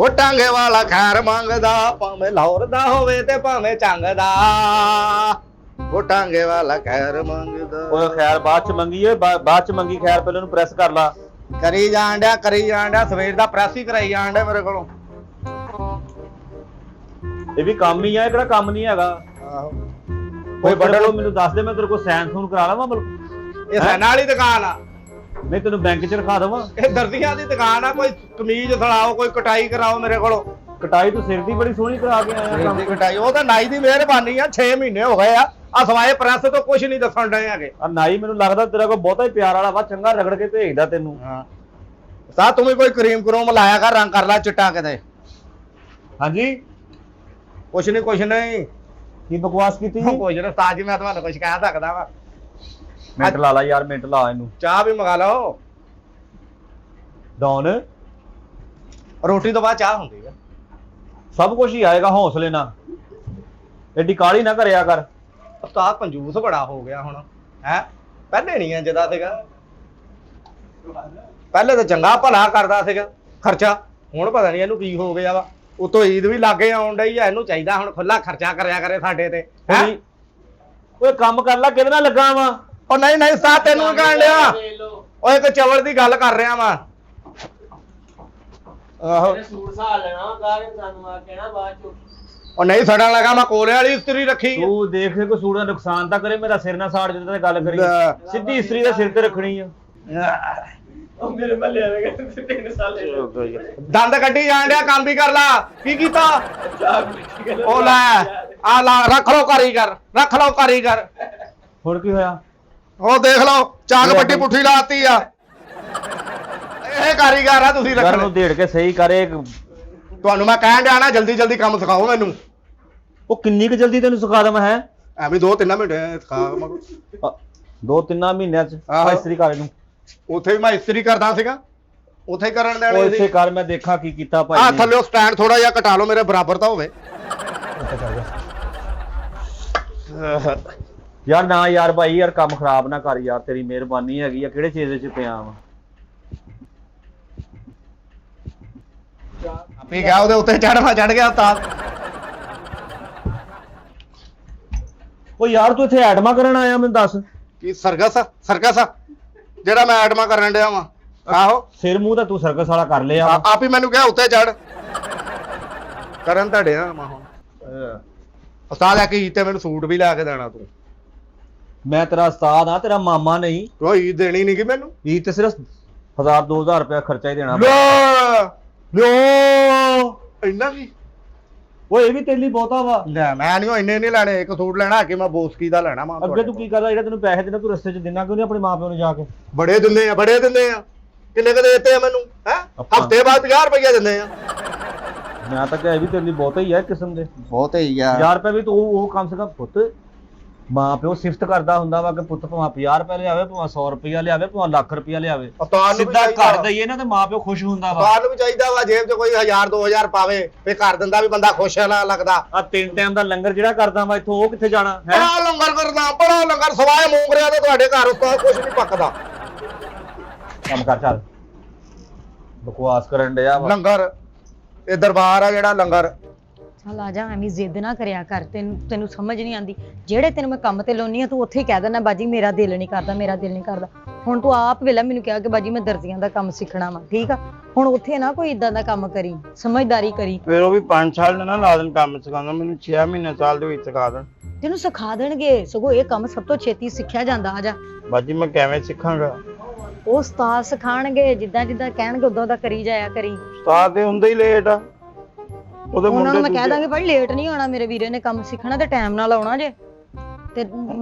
ਉਹ ਟਾਂਗੇ ਵਾਲਾ ਖੈਰ ਮੰਗਦਾ ਭਾਵੇਂ ਲਾਹੌਰ ਦਾ ਹੋਵੇ ਤੇ ਭਾਵੇਂ ਚੰਗ ਦਾ ਉਹ ਟਾਂਗੇ ਵਾਲਾ ਖੈਰ ਮੰਗਦਾ। ਓਏ ਖੈਰ ਬਾਅਦ ਚ ਮੰਗੀ ਓਏ ਬਾਅਦ ਚ ਮੰਗੀ ਖੈਰ ਪਹਿਲਾਂ ਨੂੰ ਪ੍ਰੈਸ ਕਰ ਲਾ। ਕਰੀ ਜਾਣ ਡਿਆ ਸਵੇਰ ਦਾ ਪ੍ਰੈਸ ਹੀ ਕਰਾਈ ਜਾਣ ਡਿਆ ਮੇਰੇ ਕੋਲੋਂ। ਇਹ ਵੀ ਕੰਮ ਹੀ ਆ, ਇਹ ਕਿਹੜਾ ਕੰਮ ਨਹੀਂ ਹੈਗਾ। ਆਹੋ ਕੋਈ ਬੜਾ ਮੈਨੂੰ ਦੱਸ ਦੇ, ਮੈਂ ਤੇਰੇ ਕੋਲ ਸਾਈਨ ਸੂਨ ਕਰਾ ਲਵਾਂ। ਇਹ ਸੈਨਾ ਵਾਲੀ ਦੁਕਾਨ ਆ? ਨਹੀਂ ਤੈਨੂੰ ਬੈਂਕ ਚ ਰਖਾ ਦੇਵਾਂ। ਇਹ ਦਰਦੀਆਂ ਦੀ ਦੁਕਾਨ ਆ, ਕੋਈ ਕਮੀਜ਼ ਸਲਾਓ, ਕੋਈ ਕਟਾਈ ਕਰਾਓ ਮੇਰੇ ਕੋਲੋਂ। ਕਟਾਈ ਤੂੰ ਸਿਰ ਦੀ ਬੜੀ ਸੋਹਣੀ ਕਰਾ ਕੇ ਆਇਆ। ਸਿਰ ਦੀ ਕਟਾਈ ਉਹ ਤਾਂ ਨਾਈ ਦੀ ਮਿਹਰਬਾਨੀ ਆ। 6 ਮਹੀਨੇ ਹੋ ਗਏ ਆ ਸਵਾਏ ਪ੍ਰੈਸ ਤੋਂ ਕੁਝ ਨਹੀਂ ਦੱਸਣ ਡਏ ਹੈਗੇ। ਆ ਨਾਈ ਮੈਨੂੰ ਲੱਗਦਾ ਤੇਰਾ ਕੋਈ ਬਹੁਤਾ ਹੀ ਪਿਆਰ ਵਾਲਾ ਵਾ, ਚੰਗਾ ਰਗੜ ਕੇ ਭੇਜਦਾ ਤੈਨੂੰ। ਹਾਂ ਸਾ ਤੂੰ ਵੀ ਕੋਈ ਕਰੀਮ ਕਰੂਮ ਲਾਇਆ ਕਰ, ਰੰਗ ਕਰ ਲੈ ਚਿੱਟਾ ਕਿਤੇ। ਹਾਂਜੀ ਕੁਛ ਨਹੀਂ ਕੀ ਬਕਵਾਸ ਕੀਤੀ ਜੀ? ਕੁਝ ਨਾ ਉਸਤਾਦ ਜੀ, ਮੈਂ ਤੁਹਾਨੂੰ ਕੁਝ ਕਹਿ ਸਕਦਾ ਵਾ? ਮਿੰਟ ਲਾ ਲਾ ਯਾਰ, ਮਿੰਟ ਲਾ ਇਹਨੂੰ। ਚਾਹ ਵੀ ਮੰਗਾ ਲਓ। ਡੌਨ ਰੋਟੀ ਤੋਂ ਬਾਅਦ ਚਾਹ ਹੁੰਦੀ ਆ। ਸਭ ਕੁਝ ਹੀ ਆਏਗਾ, ਹੌਸਲੇ ਨਾਲ। ਐਡੀ ਕਾਹਲੀ ਨਾ ਕਰਿਆ ਕਰ। ਉਸਤਾਦ ਕੰਜੂਸ ਬੜਾ ਹੋ ਗਿਆ ਹੁਣ ਹੈ। ਪਹਿਲੇ ਨਹੀਂ ਜਦਾ ਸੀਗਾ, ਪਹਿਲੇ ਤਾਂ ਚੰਗਾ ਭਲਾ ਕਰਦਾ ਸੀਗਾ ਖਰਚਾ। ਹੁਣ ਪਤਾ ਨਹੀਂ ਇਹਨੂੰ ਕੀ ਹੋ ਗਿਆ ਵਾ। ਉਤੋਂ ਈਦ ਵੀ ਲਾਗੇ ਆਉਣ ਡਈ ਆ, ਇਹਨੂੰ ਚਾਹੀਦਾ ਹੁਣ ਖੁੱਲਾ ਖਰਚਾ ਕਰਿਆ ਕਰੇ ਸਾਡੇ ਤੇ। ਓਏ ਕੰਮ ਕਰ ਲੈ, ਕਿਹਦੇ ਨਾਲ ਲੱਗਾ ਵਾ? ਉਹ ਨਹੀਂ ਉਸਤਾਦ ਤੈਨੂੰ ਵੀ ਕਹਿਣ ਡਿਆ। ਓਏ ਇੱਕ ਚਵਲ ਦੀ ਗੱਲ ਕਰ ਰਿਹਾ ਵਾ। ਆਹੋ ਸੂਟ ਸਾਲ ਲੈਣਾ ਗਾਰੇ ਸਾਨੂੰ ਆ ਕਹਿਣਾ ਬਾਅਦ ਚ। ਉਹ ਨਹੀਂ ਸੜਨ ਲੱਗਾ, ਮੈਂ ਕੋਲੇ ਵਾਲੀ ਇਸਤਰੀ ਰੱਖੀ। ਤੂੰ ਦੇਖ ਕੋਈ ਸੂਟ ਦਾ ਨੁਕਸਾਨ ਤਾਂ ਕਰੇ, ਮੇਰਾ ਸਿਰ ਨਾ ਸਾੜ ਜਿੱਦਾਂ ਤੇ ਗੱਲ ਕਰੀ। ਸਿੱਧੀ ਇਸਤਰੀ ਦਾ ਸਿਰ ਤੇ ਰੱਖਣੀ ਆ। ਉਹ ਮੇਰੇ ਮੱਲੇ ਆਵੇਗਾ 3 ਸਾਲ ਦੰਦ ਕੱਢੀ ਜਾਣ ਡਿਆ, ਕੰਮ ਵੀ ਕਰ ਲਾ। ਕੀ ਕੀਤਾ? ਉਹ ਲੈ ਆ ਲਾ, ਰੱਖ ਲਓ ਕਾਰੀਗਰ। ਹੁਣ ਕੀ ਹੋਇਆ? ਉਹ ਦੇਖ ਲਓ ਚਾਕ ਪੱਟੀ ਪੁੱਠੀ ਲਾਤੀ ਆ। ਇਹ ਕਾਰੀਗਰ ਆ ਤੁਸੀਂ ਯਾਰ ਰੱਖਣੇ। ਨੂੰ ਢੇੜ ਕੇ ਸਹੀ ਕਰੇ। ਤੁਹਾਨੂੰ ਮੈਂ ਕਹਿਣ ਡਿਆ ਨਾ ਜਲਦੀ ਕੰਮ ਸਿਖਾਓ ਮੈਨੂੰ। ਉਹ ਕਿੰਨੀ ਕੁ ਜਲਦੀ ਤੈਨੂੰ ਸਿਖਾ ਦਵਾਂ ਹੈ? ਐਵੇਂ 2-3 ਮਿੰਟ ਸਿਖਾ। 2-3 ਮਹੀਨਿਆਂ ਚ ਇਸਤਰੀ ਕਰ ਇਹਨੂੰ। ਉੱਥੇ ਵੀ ਮੈਂ ਇਸਤਰੀ ਕਰਦਾ ਸੀਗਾ, ਉੱਥੇ ਹੀ ਕਰਨ ਦੇਣੇ ਇੱਥੇ ਕਰ, ਮੈਂ ਦੇਖਾਂ ਕੀ ਕੀਤਾ ਭਾਈ। ਆ ਥੱਲੇ ਸਟੈਂਡ ਥੋੜਾ ਜਿਹਾ ਘਟਾ ਲਓ, ਮੇਰੇ ਬਰਾਬਰ ਤਾਂ ਹੋਵੇ। ਯਾਰ ਨਾ ਯਾਰ ਭਾਈ, ਯਾਰ ਕੰਮ ਖਰਾਬ ਨਾ ਕਰ ਯਾਰ, ਤੇਰੀ ਮਿਹਰਬਾਨੀ ਹੈਗੀ ਆ। ਕਿਹੜੇ ਚੀਜ਼ ਚ ਪਿਆ ਵਾ? ਆਪੇ ਗਿਆ ਉਹਦੇ ਉੱਤੇ ਚੜ ਗਿਆ ਤਾਂ। ਉਹ ਯਾਰ ਤੂੰ ਇੱਥੇ ਐਡਮਾ ਕਰਨ ਆਇਆ, ਮੈਨੂੰ ਦੱਸ। ਕੀ ਸਰਕਸ ਜਿਹੜਾ ਮੈਂ ਐਡਮਾ ਕਰਨ ਡਿਆ ਵਾਂ? ਆਹੋ ਸਿਰ ਮੂੰਹ ਤਾਂ ਤੂੰ ਸਰਕਸ ਵਾਲਾ ਕਰ ਲਿਆ। ਆਪ ਹੀ ਮੈਨੂੰ ਕਿਹਾ ਉੱਤੇ ਚੜ ਕਰਨ ਤੁਹਾਡੇ ਆ। ਮੈਂ ਹੁਣ ਉਸਤਾਦ ਆ ਕੇ ਤੇ ਮੈਨੂੰ ਸੂਟ ਵੀ ਲੈ ਕੇ ਦੇਣਾ ਤੂੰ। ਮੈਂ ਤੇਰਾ ਉਸਤਾਦ ਆ, ਤੇਰਾ ਮਾਮਾ ਨਹੀਂ। ਕੋਈ ਦੇਣੀ ਨਹੀਂ ਕਿ ਮੈਨੂੰ। ਈਦ ਤੇ ਸਿਰਫ 1000-2000 ਰੁਪਇਆ ਖਰਚਾ ਹੀ ਦੇਣਾ। ਇੰਨਾ ਕੀ? ਓਏ ਇਹ ਵੀ ਤੇਲੀ ਬਹੁਤਾ ਵਾ। ਲੈ ਮੈਂ ਨਹੀਂ ਇੰਨੇ ਨਹੀਂ ਲੈਣੇ। ਇੱਕ ਸੂਟ ਲੈਣਾ ਕਿ ਮੈਂ ਬੋਸਕੀ ਦਾ ਲੈਣਾ। ਮੈਂ ਅੱਗੇ ਤੂੰ ਕੀ ਕਰਦਾ? ਜਿਹੜਾ ਤੈਨੂੰ ਪੈਸੇ ਦੇਣਾ ਤੂੰ ਰਸਤੇ 'ਚ ਦਿਨਾ ਕਿਉਂ ਨਹੀਂ ਆਪਣੇ ਮਾਪਿਆਂ ਨੂੰ ਜਾ ਕੇ? ਬੜੇ ਦਿੰਦੇ ਆ ਕਿੰਨੇ ਕਦੇ ਦਿੱਤੇ ਆ ਮੈਨੂੰ ਹੈ? ਹਫ਼ਤੇ ਬਾਅਦ 50 ਰੁਪਏ ਦਿੰਦੇ ਆ। ਮੈਂ ਤਾਂ ਕਿਹਾ ਇਹ ਵੀ ਤੇਰੇ ਲਈ ਬਹੁਤਾ ਹੀ ਆ ਕਿਸਮ ਦੇ। ਬਹੁਤ ਹੀ ਆ 1000 ਰੁਪਏ ਵੀ ਤੂੰ ਉਹ ਕਮ ਸੇ ਕਮ ਪੁੱਤ ਮਾਂ ਪਿਓ ਸਿਫਤ ਕਰਦਾ ਹੁੰਦਾ ਵਾ ਕਿ ਪੁੱਤ ਭਾਵੇਂ 50 ਰੁਪਏ ਲਿਆਵੇ, ਭਾਵੇਂ 100 ਰੁਪਇਆ ਲਿਆਵੇ, ਭਾਵੇਂ ਲੱਖ ਰੁਪਇਆ ਲਿਆਵੇ। ਸਿੱਧਾ ਕਰ ਦਈਏ ਨਾ ਤੇ ਮਾਂ ਪਿਓ ਖੁਸ਼ ਹੁੰਦਾ ਵਾ। ਤੁਹਾਨੂੰ ਵੀ ਚਾਹੀਦਾ ਵਾ ਜੇਬ 'ਚ ਕੋਈ 1000-2000 ਪਾਵੇ ਫੇ ਕਰ ਦਿੰਦਾ ਵੀ ਬੰਦਾ ਖੁਸ਼ ਨਾ ਲੱਗਦਾ। ਆ 3 ਟਾਈਮ ਦਾ ਲੰਗਰ ਜਿਹੜਾ ਕਰਦਾ ਵਾ ਇੱਥੋਂ, ਉਹ ਕਿੱਥੇ ਜਾਣਾ ਹੈ? ਬੜਾ ਲੰਗਰ ਸਵਾਏ ਮੂੰਗਰਿਆਂ ਦੇ ਤੁਹਾਡੇ ਘਰ ਉੱਤੇ ਕੁਝ ਨਹੀਂ ਪੱਕਦਾ। ਕੰਮ ਕਰ ਚੱਲ, ਬਕਵਾਸ ਕਰਨ ਡਿਆ ਵਾ। ਲੰਗਰ ਇਹ ਦਰਬਾਰ ਆ ਜਿਹੜਾ ਲੰਗਰ। ਚੱਲ ਆ ਜਾ, ਐਵੇਂ ਜ਼ਿੱਦ ਨਾ ਕਰਿਆ ਕਰ। ਤੈਨੂੰ ਸਮਝ ਨਹੀਂ ਆਉਂਦੀ। ਜਿਹੜੇ ਤੈਨੂੰ ਮੈਂ ਕੰਮ ਤੇ ਲਾਉਣੀ ਆ ਤੂੰ ਉੱਥੇ ਹੀ ਕਹਿ ਦੇਣਾ ਬਾਜੀ ਮੇਰਾ ਦਿਲ ਨਹੀਂ ਕਰਦਾ। ਹੁਣ ਤੂੰ ਆਪ ਵੇਲਾ ਮੈਨੂੰ ਕਿਹਾ ਕਿ ਬਾਜੀ ਮੈਂ ਦਰਜੀਆਂ ਦਾ ਕੰਮ ਸਿੱਖਣਾ ਵਾ, ਠੀਕ ਆ? ਹੁਣ ਉੱਥੇ ਨਾ ਕੋਈ ਇਦਾਂ ਦਾ ਕੰਮ ਕਰੀ, ਸਮਝਦਾਰੀ ਕਰੀ। ਫਿਰ ਉਹ ਵੀ 5 ਸਾਲ ਨਾ ਲਾ ਦੇਣ ਕੰਮ ਸਿਖਾਉਣਾ ਮੈਨੂੰ। 6 ਮਹੀਨੇ ਸਾਲ ਦੇ ਵਿੱਚ ਸਿਖਾ ਦੇਣ। ਤੈਨੂੰ ਸਿਖਾ ਦੇਣਗੇ, ਸਗੋਂ ਇਹ ਕੰਮ ਸਭ ਤੋਂ ਛੇਤੀ ਸਿੱਖਿਆ ਜਾਂਦਾ। ਆ ਜਾ ਬਾਜੀ ਮੈਂ ਕਿਵੇਂ ਸਿੱਖਾਂਗਾ? ਉਹ ਉਸਤਾਦ ਸਿਖਾਣਗੇ, ਜਿੱਦਾਂ ਕਹਿਣਗੇ ਉਦੋਂ ਦਾ ਕਰੀ ਜਾਇਆ ਕਰੀ। ਉਸਤਾਦ ਤੇ ਹੁੰਦਾ ਹੀ ਲੇਟ ਆ। ਉਹਦੇ ਉਹਨਾਂ ਨੂੰ ਮੈਂ ਮੁੰਡੇ ਕਹਿ ਦਾਂਗੇ ਭਾਈ ਲੇਟ ਨਹੀਂ ਆਉਣਾ, ਮੇਰੇ ਵੀਰੇ ਨੇ ਕੰਮ ਸਿੱਖਣਾ ਤੇ ਟਾਈਮ ਨਾਲ ਆਉਣਾ ਜੇ, ਤੇ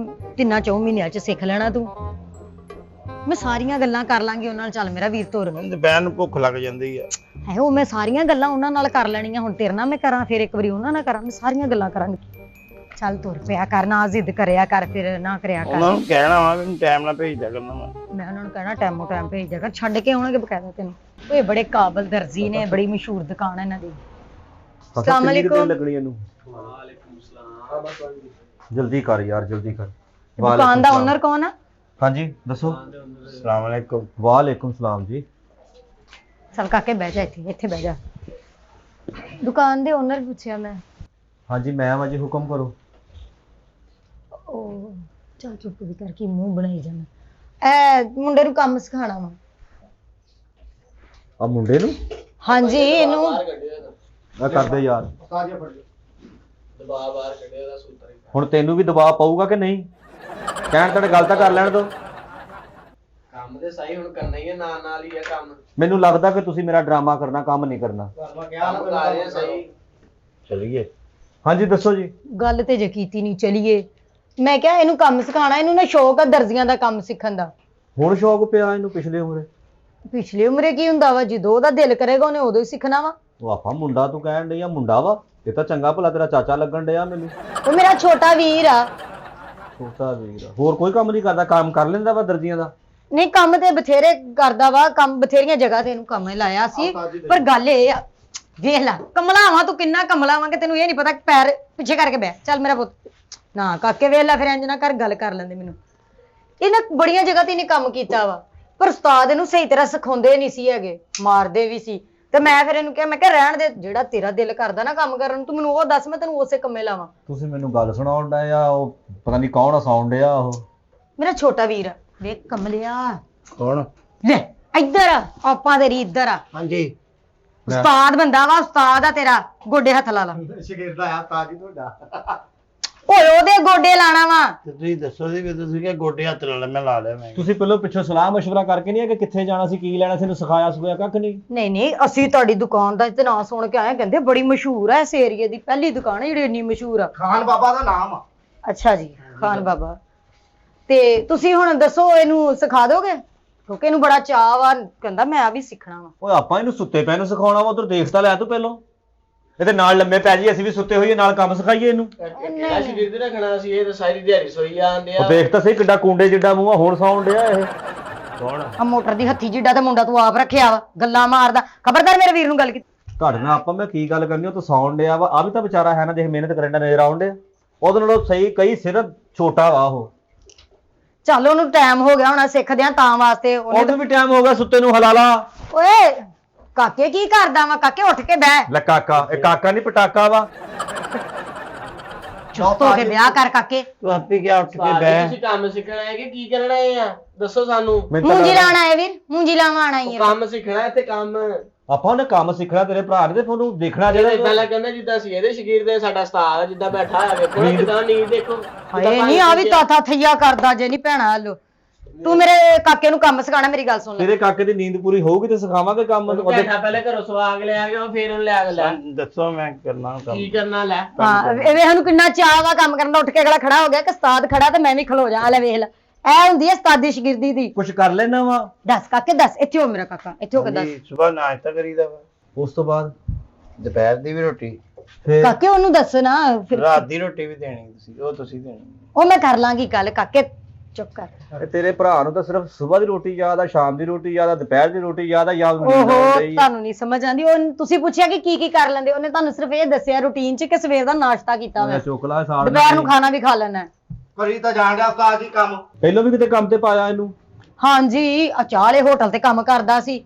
3-4 ਮਹੀਨਿਆਂ ਚ ਸਿੱਖ ਲੈਣਾ ਤੂੰ। ਮੈਂ ਸਾਰੀਆਂ ਗੱਲਾਂ ਕਰ ਲਾਂਗੀ ਉਹਨਾਂ ਨਾਲ। ਚੱਲ ਮੇਰਾ ਵੀਰ ਤੁਰ। ਦੁਪਹਿਰ ਨੂੰ ਭੁੱਖ ਲੱਗ ਜਾਂਦੀ ਆ। ਉਹ ਮੈਂ ਸਾਰੀਆਂ ਗੱਲਾਂ ਉਹਨਾਂ ਨਾਲ ਕਰ ਲੈਣੀਆਂ। ਹੁਣ ਤੇਰੇ ਨਾਲ ਮੈਂ ਕਰਾਂ, ਫਿਰ ਇੱਕ ਵਾਰੀ ਉਹਨਾਂ ਨਾਲ ਕਰਾਂ, ਮੈਂ ਸਾਰੀਆਂ ਗੱਲਾਂ ਕਰਾਂਗੀ। ਚੱਲ ਤੁਰ ਪਿਆ ਕਰ, ਨਾ ਜ਼ਿੱਦ ਕਰਿਆ ਕਰ, ਫਿਰ ਨਾ ਕਰਿਆ ਕਰ। ਉਹਨਾਂ ਨੂੰ ਕਹਿਣਾ ਵਾ ਮੈਨੂੰ ਟਾਈਮ ਨਾਲ ਭੇਜ ਦਿਆ ਕਰਨਾ ਵਾ। ਮੈਂ ਉਹਨਾਂ ਨੂੰ ਕਹਿਣਾ ਟਾਈਮੋ ਟਾਈਮ ਭੇਜ ਦਿਆ ਕਰ, ਛੱਡ ਕੇ ਆਉਣਗੇ ਬਕਾਇਦਾ ਤੈਨੂੰ। ਇਹ ਬੜੇ ਕਾਬਲ ਦਰਜੀ ਨੇ, ਬੜੀ ਮਸ਼ਹੂਰ ਦੁਕਾਨ ਹੈ ਇਹਨਾਂ ਦੀ। अस्सलाम वालेकुम। लगनी है वालेकुम सलाम। जल्दी कर यार, जल्दी कर। दुकान दा ओनर कौन है? हाँ जी दसो। अस्सलाम वालेकुम। वालेकुम सलाम जी। चल काके बैठ जा, इत्थे बैठ जा। ਦੁਕਾਨ ਦੇ ਓਨਰ ਪੁੱਛਿਆ ਮੈਂ। ਹਾਂਜੀ ਮੈਂ ਆਵਾਂ ਜੀ, ਹੁਕਮ ਕਰੋ। ਉਹ ਚੱਲ ਚੁੱਪ ਵੀ ਕਰ, ਕੀ ਮੂੰਹ ਬਣਾਈ ਜਾਣਾ। ਐ ਮੁੰਡੇ ਨੂੰ ਕੰਮ ਸਿਖਾਣਾ ਵਾ। ਆ ਮੁੰਡੇ ਨੂੰ ਹਾਂਜੀ ਇਹਨੂੰ ਬਾਹਰ ਕੱਢਿਆ ਇਹਦਾ ਆ ਕਰਦੇ ਯਾਰ। ਤਾਜੇ ਫੜ ਲਿਓ। ਦਬਾਅ ਬਾਹਰ ਕੱਢਿਆ ਇਹਦਾ ਸੂਤਰ ਹੀ। ਹੁਣ ਤੈਨੂੰ ਵੀ ਦਬਾਅ ਪਊਗਾ ਕਿ ਨਹੀਂ? ਕਹਿਣ ਤੁਹਾਡੇ ਗੱਲ ਤਾਂ ਕਰ ਲੈਣ ਦੋ। ਕੰਮ ਤੇ ਸਹੀ ਹੁਣ ਕਰਨਾ ਹੀ ਹੈ, ਨਾਲ ਨਾਲ ਹੀ ਆ ਕੰਮ। ਮੈਨੂੰ ਲੱਗਦਾ ਕਿ ਤੁਸੀਂ ਮੇਰਾ ਡਰਾਮਾ ਕਰਨਾ, ਕੰਮ ਨਹੀਂ ਕਰਨਾ। ਮੈਂ ਕਿਹਾ ਕੰਮ ਕਰ ਰਹੇ ਆ ਸਹੀ। ਚਲਿਏ। ਹਾਂਜੀ ਦੱਸੋ ਜੀ। ਗੱਲ ਤੇ ਜੇ ਕੀਤੀ ਨਹੀਂ, ਚਲੀਏ। ਮੈਂ ਕਿਹਾ ਇਹਨੂੰ ਕੰਮ ਸਿਖਾਣਾ, ਇਹਨੂੰ ਨਾ ਸ਼ੌਕ ਆ ਦਰਜ਼ੀਆਂ ਦਾ ਕੰਮ ਸਿੱਖਣ ਦਾ। ਹੁਣ ਸ਼ੌਕ ਪਿਆ ਇਹਨੂੰ ਪਿਛਲੇ ਉਮਰੇ? ਪਿਛਲੀ ਉਮਰੇ ਕੀ ਹੁੰਦਾ ਵਾ, ਜਦੋਂ ਉਹਦਾ ਦਿਲ ਕਰੇਗਾ ਉਹਨੇ ਉਦੋਂ ਹੀ ਸਿੱਖਣਾ ਵਾ। ਉਹ ਆਪਾਂ ਮੁੰਡਾ ਤੂੰ ਕਹਿਣ ਡਈ ਆ, ਮੁੰਡਾ ਵਾ ਇਹ ਤਾਂ ਚੰਗਾ ਭਲਾ ਤੇਰਾ ਚਾਚਾ ਲੱਗਣ ਡਿਆ ਮੈਨੂੰ। ਉਹ ਮੇਰਾ ਛੋਟਾ ਵੀਰ ਆ। ਛੋਟਾ ਵੀਰ ਆ। ਹੋਰ ਕੋਈ ਕੰਮ ਨਹੀਂ ਕਰਦਾ? ਕੰਮ ਕਰ ਲੈਂਦਾ ਵਾ ਦਰਜੀਆਂ ਦਾ? ਨਹੀਂ ਕੰਮ ਤੇ ਬਥੇਰੇ ਕਰਦਾ ਵਾ, ਕੰਮ ਬਥੇਰੀਆਂ ਜਗ੍ਹਾ ਤੇ ਇਹਨੂੰ ਕੰਮ ਲਾਇਆ ਸੀ। ਪਰ ਗੱਲ ਇਹ ਆ, ਵੇਖ ਲੈ ਕਮਲਾ ਵਾ ਤੂੰ, ਕਿੰਨਾ ਕਮਲਾ ਵਾ ਕਿ ਤੈਨੂੰ ਇਹ ਨਹੀਂ ਪਤਾ ਕਿ ਪੈਰ ਪਿੱਛੇ ਕਰਕੇ ਬਹਿ। ਚੱਲ ਮੇਰਾ ਪੁੱਤ ਨਾ ਕਾਕੇ, ਵੇਖ ਲੈ ਫਿਰ ਇੰਜ ਨਾ ਕਰ, ਗੱਲ ਕਰ ਲੈਂਦੇ ਮੈਨੂੰ। ਇਹਨਾਂ ਬੜੀਆਂ ਜਗ੍ਹਾ ਤੇ ਇਹਨੇ ਕੰਮ ਕੀਤਾ ਵਾ, ਪਰ ਉਸਤਾਦ ਇਹਨੂੰ ਸਹੀ ਤਰ੍ਹਾਂ ਸਿਖਾਉਂਦੇ ਨਹੀਂ ਸੀ ਹੈਗੇ, ਮਾਰਦੇ ਵੀ ਸੀ। ਤੇ ਮੈਂ ਫਿਰ ਇਹਨੂੰ ਕਿਹਾ, ਮੈਂ ਕਿਹਾ ਰਹਿਣ ਦੇ, ਜਿਹੜਾ ਤੇਰਾ ਦਿਲ ਕਰਦਾ ਨਾ ਕੰਮ ਕਰਨ ਨੂੰ ਤੂੰ ਮੈਨੂੰ ਉਹ ਦੱਸ, ਮੈਂ ਤੈਨੂੰ ਉਸੇ ਕੰਮੇ ਲਾਵਾਂ। ਤੁਸੀਂ ਮੈਨੂੰ ਗੱਲ ਸੁਣਾਉਣ ਡਏ ਆ, ਉਹ ਪਤਾ ਨਹੀਂ ਕੌਣ ਹਸਾਉਣ ਡਿਆ ਉਹ? ਮੇਰਾ ਛੋਟਾ ਵੀਰ ਆ। ਵੇਖ ਕਮਲਿਆ, ਕੌਣ? ਲੈ ਇੱਧਰ ਆ, ਆਪਾਂ ਤੇਰੀ ਇੱਧਰ ਆ। ਹਾਂਜੀ ਉਸਤਾਦ ਬੰਦਾ ਵਾ, ਉਸਤਾਦ ਆ ਤੇਰਾ, ਗੋਡੇ ਹੱਥ ਲਾ ਲਾ। ਸ਼ਗਿਰਦ ਆਇਆ ਤਾਜੀ ਤੁਹਾਡਾ। ਓਏ ਉਹਦੇ ਗੋਡੇ ਲਾਣਾ ਵਾ। ਤੇ ਤੁਸੀਂ ਦੱਸੋ ਸੀ ਵੀ ਤੁਸੀਂ ਕਿ ਗੋਡੇ ਹੱਥ ਲਾ ਲੈ, ਮੈਂ ਲਾ ਲਿਆ। ਮੈਂ ਤੁਸੀਂ ਪਹਿਲਾਂ ਪਿੱਛੋਂ ਸਲਾਹ ਮਸ਼ਵਰਾ ਕਰਕੇ ਨਹੀਂ ਆ ਕਿ ਕਿੱਥੇ ਜਾਣਾ ਸੀ, ਕੀ ਲੈਣਾ ਸੀ, ਇਹਨੂੰ ਸਿਖਾਇਆ ਸੁਖਾਇਆ ਕੱਖ ਨਹੀਂ? ਨਹੀਂ ਅਸੀਂ ਤੁਹਾਡੀ ਦੁਕਾਨ ਦਾ ਤੇ ਨਾਂ ਸੁਣ ਕੇ ਆਏ, ਕਹਿੰਦੇ ਬੜੀ ਮਸ਼ਹੂਰ ਆ ਇਸ ਏਰੀਏ ਦੀ, ਪਹਿਲੀ ਦੁਕਾਨ ਹੈ ਜਿਹੜੀ ਇੰਨੀ ਮਸ਼ਹੂਰ ਆ। ਖਾਨ ਬਾਬਾ ਦਾ ਨਾਮ ਆ। ਅੱਛਾ ਜੀ, ਖਾਨ ਬਾਬਾ। ਤੇ ਤੁਸੀਂ ਹੁਣ ਦੱਸੋ ਇਹਨੂੰ ਸਿਖਾ ਦੋਗੇ? ਕਿਉਂਕਿ ਇਹਨੂੰ ਬੜਾ ਚਾਅ ਵਾ, ਕਹਿੰਦਾ ਮੈਂ ਆ ਵੀ ਸਿੱਖਣਾ ਵਾ। ਓਏ ਆਪਾਂ ਇਹਨੂੰ ਸੁੱਤੇ ਪੈ ਨੂੰ ਸਿਖਾਉਣਾ ਵਾ, ਉਧਰ ਦੇਖ ਤਾਂ ਲੈ ਤੂੰ ਪਹਿਲਾਂ। ਇਹਦੇ ਨਾਲ ਲੰਮੇ ਪੈ ਜੀ, ਅਸੀਂ ਵੀ ਸੁੱਤੇ ਹੋਈਏ, ਨਾਲ ਕੰਮ ਸਿਖਾਈਏ ਇਹਨੂੰ। ਕਿਹੜਾ ਸ਼ਗਿਰਦ ਰੱਖਣਾ ਸੀ, ਇਹ ਤਾਂ ਸਾਰੀ ਦਿਹਾੜੀ ਸੋਈ ਜਾਂਦੇ ਉਹ ਆ। ਦੇਖ ਤਾਂ ਸਹੀ ਕਿੱਡਾ ਕੁੰਡੇ ਜਿੱਡਾ ਮੂੰਹ ਆ, ਹੁਣ ਸੌਣ ਡਿਆ ਇਹ। ਕੌਣ? ਆ ਮੋਟਰ ਦੀ ਹੱਥੀ ਜਿੱਡਾ ਤੇ ਮੁੰਡਾ ਤੂੰ ਆਪ ਰੱਖਿਆ ਵਾ, ਗੱਲਾਂ ਮਾਰਦਾ। ਖਬਰਦਾਰ ਮੇਰੇ ਵੀਰ ਨੂੰ ਗੱਲ ਕੀਤੀ। ਤੁਹਾਡੇ ਨਾਲ ਆਪਾਂ ਮੈਂ ਕੀ ਗੱਲ ਕਰਨੀ, ਉਹ ਤਾਂ ਸੌਣ ਡਿਆ ਵਾ। ਆ ਵੀ ਤਾਂ ਵਿਚਾਰਾ ਹੈ ਨਾ, ਦੇਖ ਮਿਹਨਤ ਕਰਨ ਦਾ ਨਜ਼ਰ ਆਉਣ ਡਿਆ। ਉਹਦੇ ਨਾਲੋਂ ਸਹੀ ਕਈ ਸਿਰ ਛੋਟਾ ਵਾ ਉਹ। ਚੱਲ ਉਹਨੂੰ ਟਾਈਮ ਹੋ ਗਿਆ ਹੋਣਾ ਸਿੱਖਦਿਆਂ, ਤਾਂ ਵਾਸਤੇ ਉਹਨੂੰ ਵੀ ਟਾਈਮ ਹੋ ਗਿਆ ਸੁੱਤੇ ਨੂੰ, ਹਲਾਲਾ। ਓਏ ਕਾਕੇ ਕੀ ਕਰਦਾ ਵਾ? ਕਾਕੇ ਉੱਠ ਕੇ ਬਹਿ। ਲੈ ਕਾਕਾ, ਇਹ ਕਾਕਾ ਨਹੀਂ ਪਟਾਕਾ ਵਾ। ਚੁੱਪ ਹੋ ਕੇ ਵਿਆਹ ਕਰ ਕਾਕੇ। ਤੂੰ ਆਪੇ ਕਿਹਾ ਉੱਠ ਕੇ ਭਾਜੀ ਬਹਿ। ਤੁਸੀਂ ਕੰਮ ਸਿੱਖਣਾ ਹੈ ਕਿ ਕੀ ਕਰਨਾ ਹੈ ਆ? ਦੱਸੋ ਸਾਨੂੰ। ਮੈਨੂੰ ਤਾਂ ਮੂੰਜੀ ਲੱਗਦਾ- ਲਾਣਾ ਹੈ ਵੀਰ, ਮੂੰਜੀ ਲਾਵਾਂ ਆਣਾ ਹੀ ਹੈ। ਕੰਮ ਸਿੱਖਣਾ ਇੱਥੇ ਕੰਮ। ਆਪਾਂ ਉਹਨੇ ਕੰਮ ਸਿੱਖਣਾ ਤੇਰੇ ਭਰਾ ਨੇ, ਤੇ ਉਹਨੂੰ ਦੇਖਣਾ ਜਿਹੜਾ ਜਿਹੜਾ ਪਹਿਲਾਂ ਕਹਿੰਦਾ ਜਿੱਦਾਂ ਸੀ ਇਹਦੇ ਸ਼ਗੀਰ ਦੇ ਸਾਡਾ ਉਸਤਾਦ ਜਿੱਦਾਂ ਬੈਠਾ ਹੋਇਆ, ਵੇਖੋ ਨਾ ਕਿਦਾਂ ਨੀਂਦ ਦੇਖੋ। ਹਾਏ ਨਹੀਂ ਆ ਵੀ ਤਾਥਾ ਥਈਆ ਕਰਦਾ ਜੇ ਨਹੀਂ ਭੈਣਾ ਹਲੋ। ਤੂੰ ਮੇਰੇ ਕਾਕੇ ਨੂੰ ਕੰਮ ਸਿਖਾਣਾ, ਮੇਰੀ ਗੱਲ ਸੁਣ ਲੈ। ਤੇਰੇ ਕਾਕੇ ਦੀ ਨੀਂਦ ਪੂਰੀ ਹੋਊਗੀ ਤੇ ਸਿਖਾਵਾਂਗੇ ਕੰਮ। ਉਹਦੇ ਬੈਠਾ ਪਹਿਲੇ ਘਰੋਂ ਸਵਾਗ ਲਿਆ ਗਿਆ, ਫੇਰ ਉਹਨੂੰ ਲੈ ਕੇ ਲੈ ਦੱਸੋ ਮੈਂ ਕਰਨਾ ਕੰਮ। ਕੀ ਕਰਨਾ ਲੈ। ਹਾਂ ਇਹ ਵੇਖ ਸਾਨੂੰ ਕਿੰਨਾ ਚਾਅ ਵਾ ਕੰਮ ਕਰਨ ਦਾ, ਉੱਠ ਕੇ ਅਗਲਾ ਖੜਾ ਹੋ ਗਿਆ ਕਿ ਉਸਤਾਦ ਖੜਾ ਤੇ ਮੈਂ ਵੀ ਖਲੋ ਜਾ। ਲੈ ਵੇਖ ਲੈ, ਐ ਹੁੰਦੀ ਹੈ ਉਸਤਾਦੀ ਸ਼ਾਗਿਰਦੀ ਦੀ। ਕੁਛ ਕਰ ਲੈਣਾ ਵਾ। ਦੱਸ ਕਾਕੇ ਦੱਸ, ਇੱਥੇ ਹੋ ਮੇਰਾ ਕਾਕਾ, ਇੱਥੇ ਹੋ ਕੇ ਦੱਸ। ਸਵੇਰ ਨਾਸ਼ਤਾ ਕਰੀਦਾ ਵਾ, ਉਸ ਤੋਂ ਬਾਅਦ ਦੁਪਹਿਰ ਦੀ ਵੀ ਰੋਟੀ, ਫਿਰ ਕਾਕੇ ਉਹਨੂੰ ਦੱਸ ਨਾ ਫਿਰ। ਰਾਤ ਦੀ ਰੋਟੀ ਵੀ ਦੇਣੀ ਤੁਸੀਂ ਦੇਣੀ। ਉਹ ਮੈਂ ਕਰ ਲਾਂਗੀ ਗੱਲ, ਕਾਕੇ ਚੁੱਪ ਕਰ। ਇਹ ਤੇਰੇ ਭਰਾ ਨੂੰ ਤਾਂ ਸਿਰਫ ਸਵੇਰ ਦੀ ਰੋਟੀ ਯਾਦ ਆ, ਸ਼ਾਮ ਦੀ ਰੋਟੀ ਯਾਦ ਆ, ਦੁਪਹਿਰ ਦੀ ਰੋਟੀ ਯਾਦ ਆ, ਜਾਂ ਨੀਂਦ ਓਹੋ ਆਉਣ ਡਈ ਆ। ਤੁਹਾਨੂੰ ਨਹੀਂ ਸਮਝ ਆਂਦੀ। ਉਹ ਤੁਸੀਂ ਪੁੱਛਿਆ ਕਿ ਕੀ ਕੀ ਕਰ ਲੈਂਦੇ, ਉਹਨੇ ਤੁਹਾਨੂੰ ਸਿਰਫ ਇਹ ਦੱਸਿਆ ਰੂਟੀਨ ਚ ਕਿ ਸਵੇਰ ਦਾ ਨਾਸ਼ਤਾ ਕੀਤਾ ਮੈਂ ਹੋਇਆ, ਚੋਕਲਾ ਸਾੜ ਦੁਪਹਿਰ ਨੂੰ ਖਾਣਾ ਵੀ ਖਾ ਲੈਣਾ। ਕਰੀ ਤਾਂ ਜਾਣ ਡਿਆ ਉਸਤਾਦ ਜੀ ਕੰਮ। ਪਹਿਲਾਂ ਵੀ ਕਿਤੇ ਕੰਮ ਤੇ ਪਾਇਆ ਇਹਨੂੰ? ਹਾਂਜੀ ਆ ਚਾਹ ਵਾਲੇ ਹੋਟਲ ਤੇ ਕੰਮ ਕਰਦਾ ਸੀ,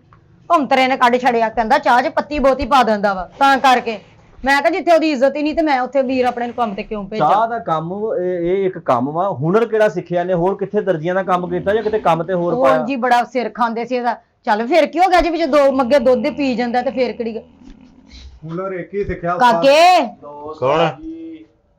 ਘੁੰਮਤਰੇ ਨੇ ਕੱਢ ਛੜਿਆ, ਕਹਿੰਦਾ ਚਾਹ 'ਚ ਪੱਤੀ ਬਹੁਤੀ ਪਾ ਦਿੰਦਾ ਵਾ, ਤਾਂ ਕਰਕੇ ਮੈਂ ਕਿਹਾ ਜਿੱਥੇ ਉਹਦੀ ਇੱਜ਼ਤ ਹੀ ਨਹੀਂ ਤੇ ਮੈਂ ਉੱਥੇ ਵੀਰ ਆਪਣੇ ਨੂੰ ਕੰਮ ਤੇ ਕਿਉਂ ਭੇਜਾਂ। ਚਾਹ ਦਾ ਕੰਮ ਇਹ ਇੱਕ ਕੰਮ ਵਾ। ਹੁਨਰ ਕਿਹੜਾ ਸਿੱਖਿਆ ਨੇ? ਹੋਰ ਕਿੱਥੇ ਦਰਜੀਆਂ ਦਾ ਕੰਮ ਕੀਤਾ ਜਾਂ ਕਿਤੇ ਕੰਮ ਤੇ ਹੋਰ ਉਹ ਪਾਇਆ? ਜੀ ਬੜਾ ਸਿਰ ਖਾਂਦੇ ਸੀ ਇਹਦਾ। ਚੱਲ ਫਿਰ ਕੀ ਹੋ ਗਿਆ ਜੀ, ਵਿੱਚ ਦੋ ਮੱਗੇ ਦੁੱਧ ਦੇ ਪੀ ਜਾਂਦਾ ਤੇ ਫਿਰ ਕਿਹੜੀ ਗੱਲ। ਹੁਨਰ ਇੱਕ ਹੀ ਸਿੱਖਿਆ ਉਸਤਾਦ। ਕਾਕੇ ਕੌਣ?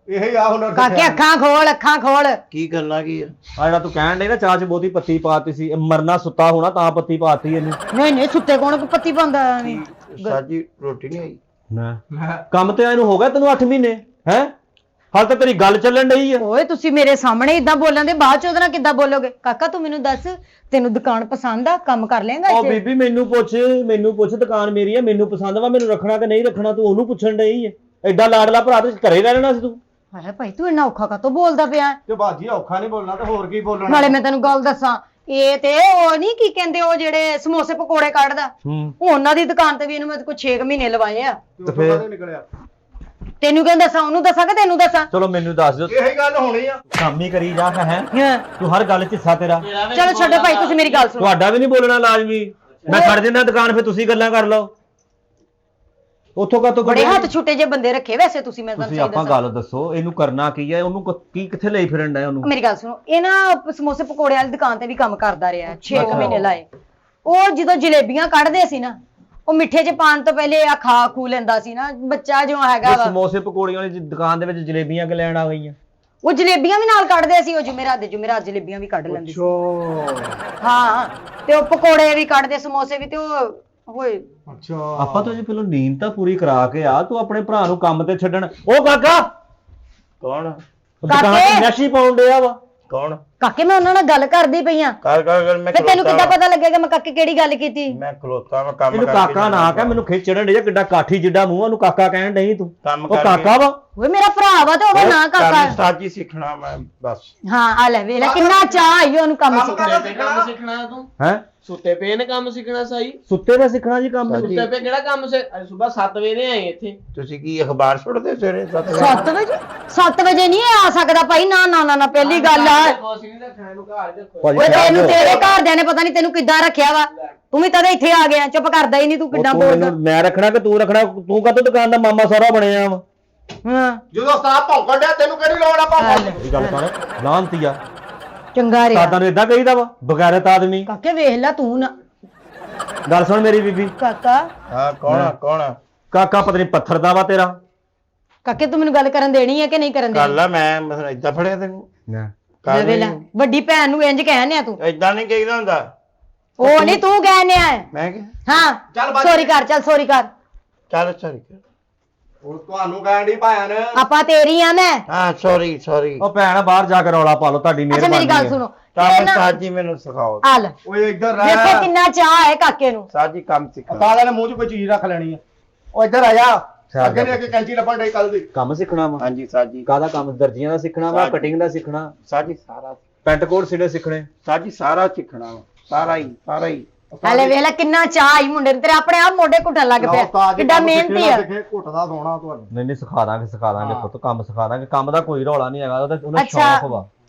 ਇਹ ਆ ਹੁਨਰ ਕਾਕੇ ਸਿੱਖਿਆ। ਅੱਖਾਂ ਖੋਲ, ਅੱਖਾਂ ਖੋਲ। ਕੀ ਕਰਨਾ ਕੀ ਆ? ਆ ਜਿਹੜਾ ਤੂੰ ਕਹਿਣ ਡਈ ਨਾ ਚਾਹ 'ਚ ਬਹੁਤੀ ਪੱਤੀ ਪਾਤੀ ਸੀ, ਇਹ ਮਰਨਾ ਸੁੱਤਾ ਹੋਣਾ ਤਾਂ ਪੱਤੀ ਪਾਤੀ ਇਹਨੂੰ। ਨਹੀਂ ਨਹੀਂ ਸੁੱਤੇ ਕੌਣ ਪੱਤੀ ਪਾਉਂਦਾ ਐਵੇਂ। ਸਾਜੀ ਰੋਟੀ ਨਹੀਂ ਆਈ। ਨਾ ਕੰਮ ਤੇ ਇਹਨੂੰ ਹੋ ਗਿਆ ਤੈਨੂੰ 8 ਮਹੀਨੇ ਹੈ? ਹਾਲ ਤਾਂ ਤੇਰੀ ਗੱਲ ਚੱਲਣ ਡਈ ਆ। ਓਏ ਤੁਸੀਂ ਮੇਰੇ ਸਾਹਮਣੇ ਇਦਾਂ ਬੋਲਣ ਦੇ, ਬਾਅਦ ਚ ਉਹਦੇ ਨਾਲ ਕਿੱਦਾਂ ਬੋਲੋਗੇ? ਕਾਕਾ ਤੂੰ ਮੈਨੂੰ ਦੱਸ, ਤੈਨੂੰ ਦੁਕਾਨ ਪਸੰਦ ਆ? ਕੰਮ ਕਰ ਲੇਗਾ ਉਹ ਇੱਥੇ? ਬੀਬੀ ਮੈਨੂੰ ਪੁੱਛ ਦੁਕਾਨ ਮੇਰੀ ਆ, ਮੈਨੂੰ ਪਸੰਦ ਵਾ, ਮੈਨੂੰ ਰੱਖਣਾ ਕਿ ਨਹੀਂ ਰੱਖਣਾ ਤੂੰ ਉਹਨੂੰ ਪੁੱਛਣ ਡਈ ਆ। ਐਡਾ ਲਾਡਲਾ ਭਰਾ ਤੇ ਘਰੇ ਰਹਿਣਾ ਸੀ ਤੂੰ। ਹਾਏ ਭਾਈ ਤੂੰ ਇੰਨਾ ਔਖਾ ਕਾਤੋਂ ਬੋਲਦਾ ਪਿਆ? ਤੇ ਬਾਜੀ ਔਖਾ ਨਹੀਂ ਬੋਲਣਾ ਤੇ ਹੋਰ ਕੀ ਬੋਲਣਾ। ਨਾਲੇ ਮੈਂ ਤੈਨੂੰ ਗੱਲ ਦੱਸਾਂ, ਇਹ ਤੇ ਉਹ ਨਹੀਂ ਕੀ ਕਹਿੰਦੇ, ਉਹ ਜਿਹੜੇ ਸਮੋਸੇ ਪਕੌੜੇ ਕੱਢਦਾ, ਉਹਨਾਂ ਦੀ ਦੁਕਾਨ ਤੇ ਵੀ ਇਹਨੂੰ ਮੈਂ ਕੋਈ 6 ਮਹੀਨੇ ਲਵਾਏ ਆ। ਤੇ ਫਿਰ ਨਿਕਲਿਆ। ਤੈਨੂੰ ਕਿਉਂ ਦੱਸਾਂ? ਉਹਨੂੰ ਦੱਸਾਂ ਕਿ ਤੈਨੂੰ ਦੱਸਾਂ? ਚਲੋ ਮੈਨੂੰ ਦੱਸ ਦਿਓ, ਇਹੀ ਗੱਲ ਹੋਣੀ ਆ। ਕੰਮ ਹੀ ਕਰੀ ਜਾ ਹੈ ਹਾਂ। ਤੂੰ ਹਰ ਗੱਲ 'ਚ ਹਿੱਸਾ ਤੇਰਾ। ਚਲੋ ਛੱਡੋ ਭਾਈ, ਤੁਸੀਂ ਮੇਰੀ ਗੱਲ ਸੁਣੋ। ਤੁਹਾਡਾ ਵੀ ਨਹੀਂ ਬੋਲਣਾ ਲਾਜ਼ਮੀ। ਮੈਂ ਖੜ ਜਿੰਨਾ ਦੁਕਾਨ, ਫਿਰ ਤੁਸੀਂ ਗੱਲਾਂ ਕਰ ਲਓ। ਉੱਥੋਂ ਕਾਤੋਂ ਬੜੇ ਹੱਥ ਛੁੱਟੇ ਜੇ ਬੰਦੇ ਰੱਖੇ ਵੈਸੇ ਤੁਸੀਂ, ਮੈਂ ਤੁਸੀਂ ਤੁਹਾਨੂੰ ਆਪਾਂ ਗੱਲ ਦੱਸੋ ਇਹਨੂੰ ਕਰਨਾ ਕੀ ਹੈ, ਉਹਨੂੰ ਕੀ ਕਿੱਥੇ ਲਈ ਫਿਰਨ ਦਾ ਉਹਨੂੰ? ਮੇਰੀ ਗੱਲ ਸੁਣੋ, ਇਹ ਨਾ ਸਮੋਸੇ ਪਕੌੜੇ ਵਾਲੀ ਦੁਕਾਨ ਤੇ ਵੀ ਕੰਮ ਕਰਦਾ ਰਿਹਾ 6 ਮਹੀਨੇ ਲਾਏ। ਉਹ ਜਦੋਂ ਜਲੇਬੀਆਂ ਕੱਢਦੇ ਸੀ ਨਾ, ਉਹ ਮਿੱਠੇ 'ਚ ਪਾਣ ਤੋਂ ਪਹਿਲੇ ਆ ਖਾ ਖੂ ਲੈਂਦਾ ਸੀ ਨਾ ਬੱਚਾ ਜੋ ਹੈਗਾ ਵਾ। ਸਮੋਸੇ ਪਕੌੜੀਆਂ ਵਾਲੀ ਦੁਕਾਨ ਦੇ ਵਿੱਚ ਜਲੇਬੀਆਂ ਕਿ ਲੈਣ ਆ ਗਈਆਂ? ਉਹ ਜਲੇਬੀਆਂ ਵੀ ਨਾਲ ਕੱਢਦੇ ਸੀ, ਉਹ ਜੁਮੇਰਾਤ ਜਲੇਬੀਆਂ ਵੀ ਕੱਢ ਲੈਂਦੇ ਸੀ। ਹਾਂ, ਤੇ ਉਹ ਪਕੌੜੇ ਵੀ ਕੱਢਦੇ, ਸਮੋਸੇ ਵੀ, ਤੇ ਉਹ ਹੋਏ। ਅੱਛਾ ਆਪਾਂ ਤਾਂ ਜੀ ਪਹਿਲਾਂ ਨੀਂਦ ਤਾਂ ਪੂਰੀ ਕਰਾ ਕੇ ਆ, ਤੂੰ ਆਪਣੇ ਭਰਾ ਨੂੰ ਕੰਮ ਤੇ ਛੱਡਣ। ਉਹ ਕਾਕਾ ਕੌਣ ਦੁਕਾਨ ਤੇ ਨਸ਼ੀ ਪਾਉਣ ਡਿਆ ਵਾ। ਕੌਣ? ਕਾਕੇ ਮੈਂ ਉਹਨਾਂ ਨਾਲ ਗੱਲ ਕਰਦੀ ਪਈ ਆ, ਕਰ ਮੈਂ ਤੇ ਤੈਨੂੰ ਕਿੱਦਾਂ ਪਤਾ ਲੱਗੇਗਾ ਮੈਂ ਕਾਕੇ ਕਿਹੜੀ ਗੱਲ ਕੀਤੀ? ਮੈਂ ਖਲੋਤਾ ਮੈਂ ਕੰਮ ਇਹਨੂੰ ਕਾਕਾ ਨਾ ਕਹਿ, ਮੈਨੂੰ ਖਿੱਚ ਚੜਨ ਡਿਆ, ਕਿੱਡਾ ਕਾਠੀ ਜਿੱਡਾ ਮੂੰਹ, ਉਹਨੂੰ ਕਾਕਾ ਕਹਿਣ ਡਈ ਤੂੰ। ਕੰਮ ਉਹ ਕਾਕਾ ਵਾ। ਓਏ ਮੇਰਾ ਭਰਾ ਵਾ ਤੇ ਉਹਦਾ ਨਾਂ ਕਾਕਾ। ਸਾਜੀ ਸਿੱਖਣਾ ਮੈਂ ਬਸ। ਹਾਂ ਆ ਲੈ ਵੇਖ ਲੈ ਕਿੰਨਾ ਚਾਹ ਆਈ ਉਹਨੂੰ ਕੰਮ ਸਿੱਖਣ ਤੇ ਕੰਮ ਸਿੱਖਣਾ ਤੂੰ ਹੈ ਸੁੱਤੇ ਪਏ ਨੇ ਕੰਮ ਸਿੱਖਣਾ ਸਹੀ। ਸੁੱਤੇ ਦਾ ਸਿੱਖਣਾ ਜੀ ਕੰਮ? ਸੁੱਤੇ ਪਏ ਕਿਹੜਾ ਕੰਮ ਸੇ? ਅੱਜ ਸਵੇਰ 7 ਵਜੇ ਦੇ ਆਏ ਇੱਥੇ। ਤੁਸੀਂ ਕੀ ਅਖਬਾਰ ਛੱਡਦੇ ਸਵੇਰੇ 7 ਵਜੇ? 7 ਵਜੇ 7 ਵਜੇ ਨਹੀਂ ਆ ਸਕਦਾ ਭਾਈ, ਨਾ ਨਾ ਨਾ ਨਾ ਪਹਿਲੀ ਗੱਲ ਆ। ਕੁਛ ਨਹੀਂ ਰੱਖਣਾ ਇਹਨੂੰ ਘਰ ਦੇਖੋ। ਭਾਜੀ ਓਏ ਤੈਨੂੰ ਤੇਰੇ ਘਰਦਿਆਂ ਨੇ ਪਤਾ ਨਹੀਂ ਤੈਨੂੰ ਕਿੱਦਾਂ ਰੱਖਿਆ ਵਾ, ਤੂੰ ਵੀ ਤਦੇ ਇੱਥੇ ਆ ਗਿਆ, ਚੁੱਪ ਕਰਦਾ ਹੀ ਨਹੀਂ ਤੂੰ, ਕਿੱਦਾਂ ਤੂੰ ਬੋਲਦਾ। ਮੈਨੂੰ ਮੈਂ ਰੱਖਣਾ ਕਿ ਤੂੰ ਰੱਖਣਾ? ਤੂੰ ਕਦੋਂ ਦੁਕਾਨ ਦਾ ਮਾਮਾ ਸਾਰਾ ਬਣਿਆ ਵਾ? ਹਾਂ ਜਦੋਂ ਸਾਹ ਭੌਂਕਣ ਡਿਆ ਤੈਨੂੰ ਕਿਹੜੀ ਲੋੜ ਆ ਭੌਂਕਣ? ਇਹ ਗੱਲ ਕਰ ਲਾਂਤੀਆ, ਚੰਗਾ ਰਿਹਾ ਸਾਦਾਂ ਨੂੰ ਇਦਾਂ ਕਹੀਦਾ ਵਾ, ਬਗੈਰਤ ਆਦਮੀ। ਕਾਕੇ ਵੇਖ ਲੈ ਤੂੰ ਨਾ। ਗੱਲ ਸੁਣ ਮੇਰੀ ਬੀਬੀ, ਕਾਕਾ ਹਾਂ ਕੌਣ? ਕਾਕਾ ਪਤਾ ਨਹੀਂ ਪੱਥਰ ਦਾ ਵਾ ਤੇਰਾ। ਕਾਕੇ ਤੂੰ ਮੈਨੂੰ ਗੱਲ ਕਰਨ ਦੇਣੀ ਹੈ ਕਿ ਨਹੀਂ ਕਰਨ ਕਰ ਦੇਣੀ? ਲਾ, ਮੈਂ ਮਤਲਬ ਏਦਾਂ ਫੜਿਆ ਤੈਨੂੰ? ਕਰ ਵੇਖ ਲੈ ਵੱਡੀ ਭੈਣ ਨੂੰ ਇੰਜ ਕਹਿਨੇ ਆ ਤੂੰ, ਏਦਾਂ ਨਹੀਂ ਕਹੀਦਾ ਹੁੰਦਾ। ਉਹ ਨਹੀਂ ਤੂੰ ਕਹਿਨੇ ਆ। ਮੈਂ ਕਿ ਹਾਂ ਚੱਲ ਬਾਜੀ। ਸੌਰੀ ਕਰ, ਚੱਲ ਸੌਰੀ ਕਰ। ਚੱਲ ਸੌਰੀ। ਹੁਣ ਤੁਹਾਨੂੰ ਕਹਿਣ ਦੀ ਭਾਇਆ ਨੇ। ਆਪਾਂ ਤੇਰੀ ਆ ਮੈਂ। ਹਾਂ ਸੌਰੀ। ਉਹ ਭੈਣ ਬਾਹਰ ਜਾ ਕੇ ਰੌਲਾ ਪਾ ਲਓ, ਤੁਹਾਡੀ ਅੱਛਾ ਮਿਹਰਬਾਨੀ ਮੇਰੀ ਗੱਲ ਹੈ। ਸੁਣੋ, ਤਾਂ ਇਹ ਨਾ- ਸਾਜੀ ਮੈਨੂੰ ਸਿਖਾਓ। ਆ ਲੈ ਓਏ ਇੱਧਰ ਦੇਖੋ ਰਹਿ। ਕਿੰਨਾ ਚਾਹ ਹੈ ਕਾਕੇ ਨੂੰ। ਸਾਜੀ ਕੰਮ ਸਿਖਾ। ਉਸਤਾਦ ਨੇ ਮੂੰਹ 'ਚ ਕੋਈ ਚੀਜ਼ ਰੱਖ ਲੈਣੀ ਆ। ਓ ਇੱਧਰ ਆ ਜਾ, ਅੱਗੇ ਨੇ ਅੱਗੇ ਕੈਂਚੀ ਲੱਭਣ ਡਈ ਕੱਲ ਦੀ। ਕੰਮ ਸਿੱਖਣਾ ਵਾ? ਹਾਂਜੀ ਸਾਜੀ। ਕਾਹਦਾ ਕੰਮ? ਦਰਜੀਆਂ ਦਾ ਸਿੱਖਣਾ ਵਾ, ਕਟਿੰਗ ਦਾ ਸਿੱਖਣਾ, ਸਾਜੀ ਸਾਰਾ। ਪੈਂਟ ਕੋਟ ਸਿਲੇ ਸਿੱਖਣੇ? ਸਾਜੀ ਸਾਰਾ ਸਿੱਖਣਾ ਵਾ, ਸਾਰਾ ਹੀ। ਹਲੇ ਵੇਖ ਲੈ ਕਿੰਨਾ ਚਾਹ ਆਈ ਮੁੰਡੇ ਨੂੰ, ਤੇਰੇ ਆਪਣੇ ਆਪ ਮੋਢੇ ਘੁੱਟਣ ਲੱਗ ਪਿਆ, ਕਿੱਡਾ ਮਿਹਨਤੀ ਆ। ਘੁੱਟਦਾ ਸੋਣਾ ਤੁਹਾਨੂੰ। ਨਹੀਂ ਸਿਖਾ ਦਾਂਗੇ ਪੁੱਤ, ਕੰਮ ਸਿਖਾ ਦਾਂਗੇ, ਕੰਮ ਦਾ ਕੋਈ ਰੌਲਾ ਨਹੀਂ ਹੈਗਾ, ਉਹਦਾ ਅੱਛਾ। ਸ਼ੌਕ ਵਾ।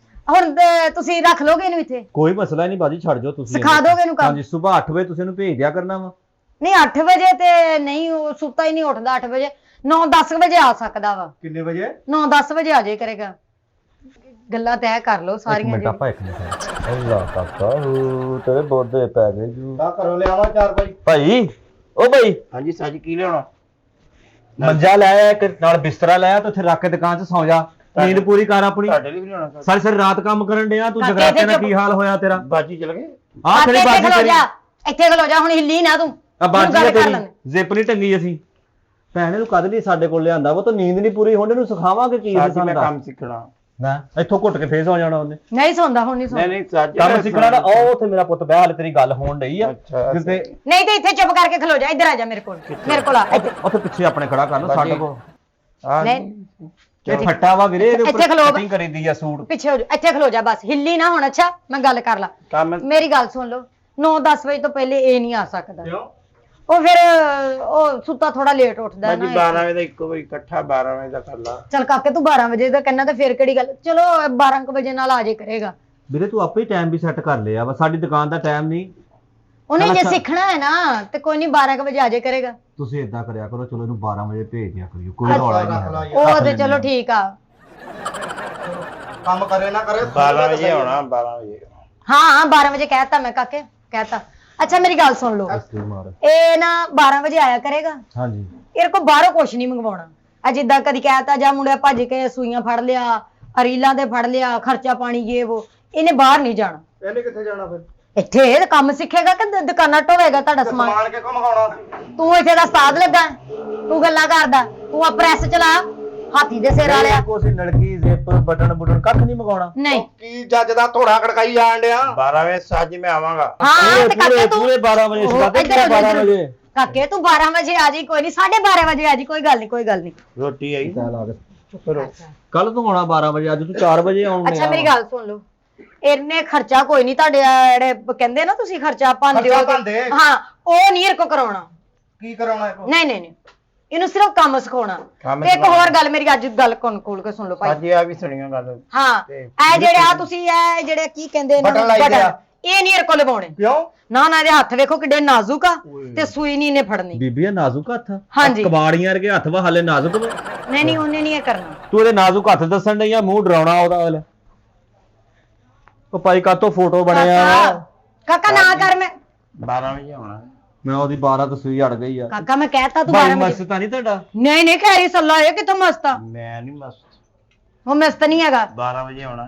ਹੁਣ ਤੁਸੀਂ ਰੱਖ ਲੋਗੇ ਇਹਨੂੰ ਇੱਥੇ? ਕੋਈ ਮਸਲਾ ਨਹੀਂ ਬਾਜੀ, ਛੱਡ ਜਾਓ ਤੁਸੀਂ ਸਿਖਾ ਦੋਗੇ ਇਹਨੂੰ ਕੰਮ? ਹਾਂਜੀ, ਸਵੇਰ 8 ਵਜੇ ਤੁਸੀਂ ਇਹਨੂੰ ਭੇਜ ਦਿਆ ਕਰਨਾ ਵਾ। ਨਹੀਂ 8 ਵਜੇ ਤੇ ਨਹੀਂ, ਉਹ ਸੁੱਤਾ ਹੀ ਨਹੀਂ ਉੱਠਦਾ 8 ਵਜੇ, 9-10 ਵਜੇ ਆ ਸਕਦਾ ਵਾ। ਕਿੰਨੇ ਵਜੇ? 9-10 ਵਜੇ ਆ ਜਾਏ ਕਰੇਗਾ। ਗੱਲਾਂ ਤੈਅ ਕਰ ਲਓ ਇੱਕ ਸਾਰੀਆਂ ਮਿੰਟ ਆਪਾਂ, ਇੱਕ ਮਿੰਟ। ਅੱਲਾ ਕਾਕਾ ਤੇਰੇ ਬੋਦੇ ਪੈ ਗਏ ਜੂ। ਆ ਕਰੋ ਲਿਆਵਾਂ 4 ਵਜੇ। ਭਾਈ ਉਹ ਭਾਈ, ਹਾਂਜੀ ਸਾਜੀ ਕੀ ਲਿਆਉਣਾ? ਮੰਜਾ ਲੈ ਆ, ਇੱਕ ਨਾਲ ਬਿਸਤਰਾ ਲੈ ਆ, ਤੇ ਉੱਥੇ ਰੱਖ ਕੇ ਦੁਕਾਨ 'ਚ ਸੌ ਜਾ, ਨੀਂਦ ਪੂਰੀ ਕਰ ਆਪਣੀ। ਤੁਹਾਡੇ ਲਈ ਵੀ ਲਿਆਉਣਾ? ਸਾਰੀ ਸਾਰੀ ਰਾਤ ਕੰਮ ਕਰਨ ਡਿਆ ਤੂੰ, ਕਾਕੇ ਜਗਰਾਤੇ ਨਾਲ ਦੇ ਕੀ ਹਾਲ ਹੋਇਆ ਤੇਰਾ? ਬਾਜੀ ਚਲ ਗਏ? ਆਹ ਕਿਹੜੀ ਬਾਜੀ ਖਲੋ ਤੇਰੀ? ਜਾ, ਇੱਥੇ ਖਲੋ ਜਾ, ਹੁਣ ਹਿੱਲੀ ਨਾ ਤੂੰ। ਆ ਬਾਜੀ ਗੱਲ ਆ ਕਰ ਤੇਰੀ, ਲੈਂਦੇ। ਜ਼ਿਪ ਨਹੀਂ ਟੰਗੀ ਅਸੀਂ। ਭੈਣੇ ਨੂੰ ਕਦ ਲਈ ਸਾਡੇ ਕੋਲ ਲਿਆਂਦਾ ਵਾ, ਤੂੰ ਨੀਂਦ ਨਹੀਂ ਪੂਰੀ ਹੋਣ, ਇਹਨੂੰ ਸਿਖਾਵਾਂਗੇ ਕੀ ਅਸੀਂ ਸਾਜੀ ਮੈਂ ਸਾਨੂੰ? ਕੰਮ ਸਿੱਖਣਾ। ਨਾ ਇੱਥੋਂ ਘੁੱਟ ਕੇ ਫੇਸ ਹੋ ਜਾਣਾ ਉਹਨੇ। ਨਹੀਂ ਸੌਂਦਾ ਹੁਣ, ਨਹੀਂ ਸੌਂਦਾ। ਨਹੀਂ ਸਾਜੀ ਕੰਮ ਸਿੱਖਣਾ ਤਾਂ ਉਹ ਉੱਥੇ ਮੇਰਾ ਪੁੱਤ ਬਹਿ, ਹਾਲੇ ਤੇਰੀ ਗੱਲ ਹੋਣ ਡਈ ਆ ਅੱਛਾ। ਕਿਤੇ ਨਹੀਂ ਤੇ ਇੱਥੇ ਚੁੱਪ ਕਰਕੇ ਖਲੋ ਜਾ, ਇੱਧਰ ਆ ਜਾ ਮੇਰੇ ਕੋਲ ਆ ਇੱਥੇ। ਉੱਥੇ ਪਿੱਛੇ ਆਪਣੇ ਖੜਾ ਕਰ ਲਓ ਸਾਡੇ ਕੋਲ। ਨਹੀਂ ਇਹ ਫੱਟਾ ਵਾ ਵੀਰੇ, ਇਹਦੇ ਇੱਥੇ ਉੱਪਰ ਖਲੋ। ਕਟਿੰਗ ਕਰੀਦੀ ਆ ਸੂਟ। ਪਿੱਛੇ ਹੋ ਜਾ, ਇੱਥੇ ਖਲੋ ਜਾ ਬਸ, ਹਿੱਲੀ ਨਾ ਹੁਣ। ਅੱਛਾ ਮੈਂ ਗੱਲ ਕਰ ਲਾ, ਕੰਮ ਮੇਰੀ ਗੱਲ ਸੁਣ ਲਓ। 9-10 ਵਜੇ ਤੋਂ ਪਹਿਲੇ ਇਹ ਨਹੀਂ ਆ ਸਕਦਾ। ਕਿਉਂ? ਉਹ ਫਿਰ ਉਹ ਸੁੱਤਾ ਥੋੜਾ ਲੇਟ ਉੱਠਦਾ ਬਾਜੀ ਨਾ। 12 ਵਜੇ ਦਾ ਇੱਕੋ ਵਾਰੀ ਇਕੱਠਾ 12 ਵਜੇ ਦਾ ਕਰ ਲਾ। ਚਲ ਕਾਕੇ ਤੂੰ 12 ਵਜੇ ਦਾ ਕਹਿੰਦਾ ਤੇ ਫਿਰ ਕਿਹੜੀ ਗੱਲ, ਚਲੋ 12 ਵਜੇ ਨਾਲ ਆ ਜੇ ਕਰੇਗਾ। ਵੀਰੇ ਤੂੰ ਆਪੇ ਹੀ ਟਾਈਮ ਵੀ ਸੈੱਟ ਕਰ ਲਿਆ ਵਾ, ਸਾਡੀ ਦੁਕਾਨ ਦਾ ਟਾਈਮ ਨਹੀਂ। ਉਹਨੇ ਚੱਲ ਜੇ ਅੱਛਾ। ਸਿੱਖਣਾ ਹੈ ਨਾ ਤੇ ਕੋਈ ਨਹੀਂ 12 ਵਜੇ ਆ ਜੇ ਕਰੇਗਾ। ਤੁਸੀਂ ਏਦਾਂ ਕਰਿਆ ਕਰੋ, ਚਲੋ ਇਹਨੂੰ 12 ਵਜੇ ਭੇਜ ਦਿਆ ਕਰਿਓ, ਕੋਈ ਰੌਲਾ ਨਹੀਂ ਹੈਗਾ। ਉਹ ਤੇ ਚਲੋ ਠੀਕ ਆ। ਕੰਮ ਕਰੇ ਨਾ ਕਰੇ 12 ਵਜੇ ਆਉਣਾ, 12 ਵਜੇ। ਹਾਂ 12 ਵਜੇ ਕਹਿਤਾ ਮੈਂ ਕਾਕੇ, ਕਹਿਤਾ। ਅੱਛਾ ਮੇਰੀ ਗੱਲ ਸੁਣ ਲਓ, ਐਸੀ ਮਾਰ। ਇਹ ਨਾ 12 ਵਜੇ ਆਇਆ ਕਰੇਗਾ। ਹਾਂਜੀ ਇਹਦੇ ਕੋਲ ਬਾਹਰੋਂ ਕੁਛ ਨਹੀਂ ਮੰਗਵਾਉਣਾ। ਆ ਜਿੱਦਾਂ ਕਦੀ ਕਹਿਤਾ ਜਾਂ ਮੁੰਡਿਆ ਭੱਜ ਕੇ ਸੂਈਆਂ ਫੜ ਲਿਆ, ਅਰੀਲਾਂ ਦੇ ਫੜ ਲਿਆ, ਖਰਚਾ ਪਾਣੀ ਇਹ ਉਹ, ਇਹਨੇ ਬਾਹਰ ਨਹੀਂ ਜਾਣਾ। ਇਹਨੇ ਕਿੱਥੇ ਜਾਣਾ ਫਿਰ? ਇੱਥੇ ਇਹ ਕੰਮ ਸਿੱਖੇਗਾ ਕਿ ਦੁਕਾਨਾਂ ਢੋਵੇਗਾ ਤੁਹਾਡਾ ਸਮਾਨ? ਸਮਾਨ ਕਿੱਥੋਂ ਮੰਗਾਉਣਾ? ਤੂੰ ਇੱਥੇ ਦਾ ਉਸਤਾਦ ਲੱਗਾ, ਤੂੰ ਗੱਲਾਂ ਕਰਦਾ, ਤੂੰ ਆ ਪ੍ਰੈਸ ਚਲਾ, ਹਾਥੀ ਦੇ ਸਿਰ ਵਾਲਿਆ। ਕੋਈ ਨਲਕੀ ਜ਼ਿਪ ਬਟਨ ਬੁਟਨ ਕੱਖ ਨਹੀਂ ਮੰਗਾਉਣਾ। ਨਹੀਂ ਕੀ ਜੱਜ ਦਾ ਥੋੜਾ ਖੜਕਾਈ ਜਾਣ ਡਿਆ? 12 ਵਜੇ ਸਾਜੀ ਮੈਂ ਆਵਾਂਗਾ। ਹਾਂ ਤੇ ਕਾਕੇ ਤੂੰ ਪੂਰੇ 12 ਵਜੇ ਉਹ ਸਿਖਾਤੇ, ਇੱਧਰ ਆ ਜਾ, 12 ਵਜੇ। ਕਾਕੇ ਤੂੰ 12 ਵਜੇ ਆ ਜੀ, ਕੋਈ ਨਹੀਂ 12:30 ਵਜੇ ਆ ਜੀ, ਕੋਈ ਗੱਲ ਨਹੀਂ, ਕੋਈ ਗੱਲ ਨਹੀਂ। ਰੋਟੀ ਆਈ ਕੱਲ ਤੂੰ ਆਉਣਾ 12 ਵਜੇ, ਅੱਜ ਤੂੰ 4 ਵਜੇ ਆਉਣਾ। ਅੱਛਾ ਮੇਰੀ ਗੱਲ ਸੁਣ ਲਓ, ਇਹਨੇ ਖਰਚਾ ਕੋਈ ਨਹੀਂ ਤੁਹਾਡੇ ਜਿਹੜੇ ਕਹਿੰਦੇ ਨਾ ਤੁਸੀਂ ਖਰਚਾ ਭੰਦੇ ਖਰਚਾ ਹੋ, ਭੰਦੇ। ਹਾਂ ਉਹ ਨਹੀਂ ਇਹ ਕੋ ਕਰਾਉਣਾ। ਕੀ ਕਰਾਉਣਾ ਇਹਨੂੰ? ਨਹੀਂ ਨਹੀਂ ਨਹੀਂ, ਇਹਨੂੰ ਸਿਰਫ ਕੰਮ ਸਿਖਾਉਣਾ। ਕੰਮ ਤੇ ਇੱਕ ਹੋਰ ਗੱਲ, ਮੇਰੀ ਅੱਜ ਗੱਲ ਕੋਲ ਕੇ ਸੁਣ ਲਓ ਭਾਈ। ਸਾਜੀ ਆ ਵੀ ਸੁਣੀਆਂ ਗੱਲ। ਹਾਂ ਤੇ ਇਹ ਜਿਹੜੇ ਆ ਤੁਸੀਂ ਇਹ ਜਿਹੜੇ ਕੀ ਕਹਿੰਦੇ ਇਹਨਾਂ ਬਟਨ ਨੂੰ, ਲਾਈ ਦੇ ਆ। ਇਹ ਨਹੀਂ ਇਹ ਕੋਲ ਲਵਾਉਣੇ ਕਿਉਂ? ਨਾ ਨਾ ਇਹਦੇ ਹੱਥ ਵੇਖੋ ਕਿੱਡੇ ਨਾਜ਼ੁਕ ਆ ਤੇ ਸੂਈ ਨਹੀਂ ਇਹਨੇ ਫੜਨੀ। ਬੀਬੀ ਇਹ ਨਾਜ਼ੁਕ ਹੱਥ ਹਾਂਜੀ। ਕਬਾੜੀਆਂ ਵਰਗੇ ਹੱਥ ਵਾ ਹਾਲੇ ਨਾਜ਼ੁਕ ਵਾ। ਨਹੀਂ ਨਹੀਂ ਉਹਨੇ ਨਹੀਂ ਇਹ ਕਰਨਾ। ਤੂੰ ਇਹਦੇ ਨਾਜ਼ੁਕ ਹੱਥ ਦੱਸਣ ਡਈ ਆ ਮੂੰਹ ਡਰਾਉਣਾ ਉਹਦਾ ਵਾਲਾ। ਉਹ ਭਾਈ ਕਾਤੋਂ ਫੋਟੋ ਬਣਿਆ ਕਾਕਾ ਨਾ ਕਰ। ਮੈਂ 12 ਵਜੇ ਆਉਣਾ। ਮੈਂ ਉਹਦੀ 12 ਤੋਂ ਸੂਈ ਅੜ ਗਈ ਆ। ਕਾਕਾ ਮੈਂ ਕਹਿਤਾ ਤੂੰ ਭਾਈ 12 ਵਜੇ। ਮਸਤ ਤਾਂ ਨਹੀਂ ਤੁਹਾਡਾ? ਨਹੀਂ ਨਹੀਂ ਖੈਰੀ ਸੱਲਾ ਇਹ ਕਿੱਥੋਂ ਮਸਤ ਆ? ਮੈਂ ਨਹੀਂ ਮਸਤ। ਉਹ ਮਸਤ ਨਹੀਂ ਹੈਗਾ। 12 ਵਜੇ ਆਉਣਾ।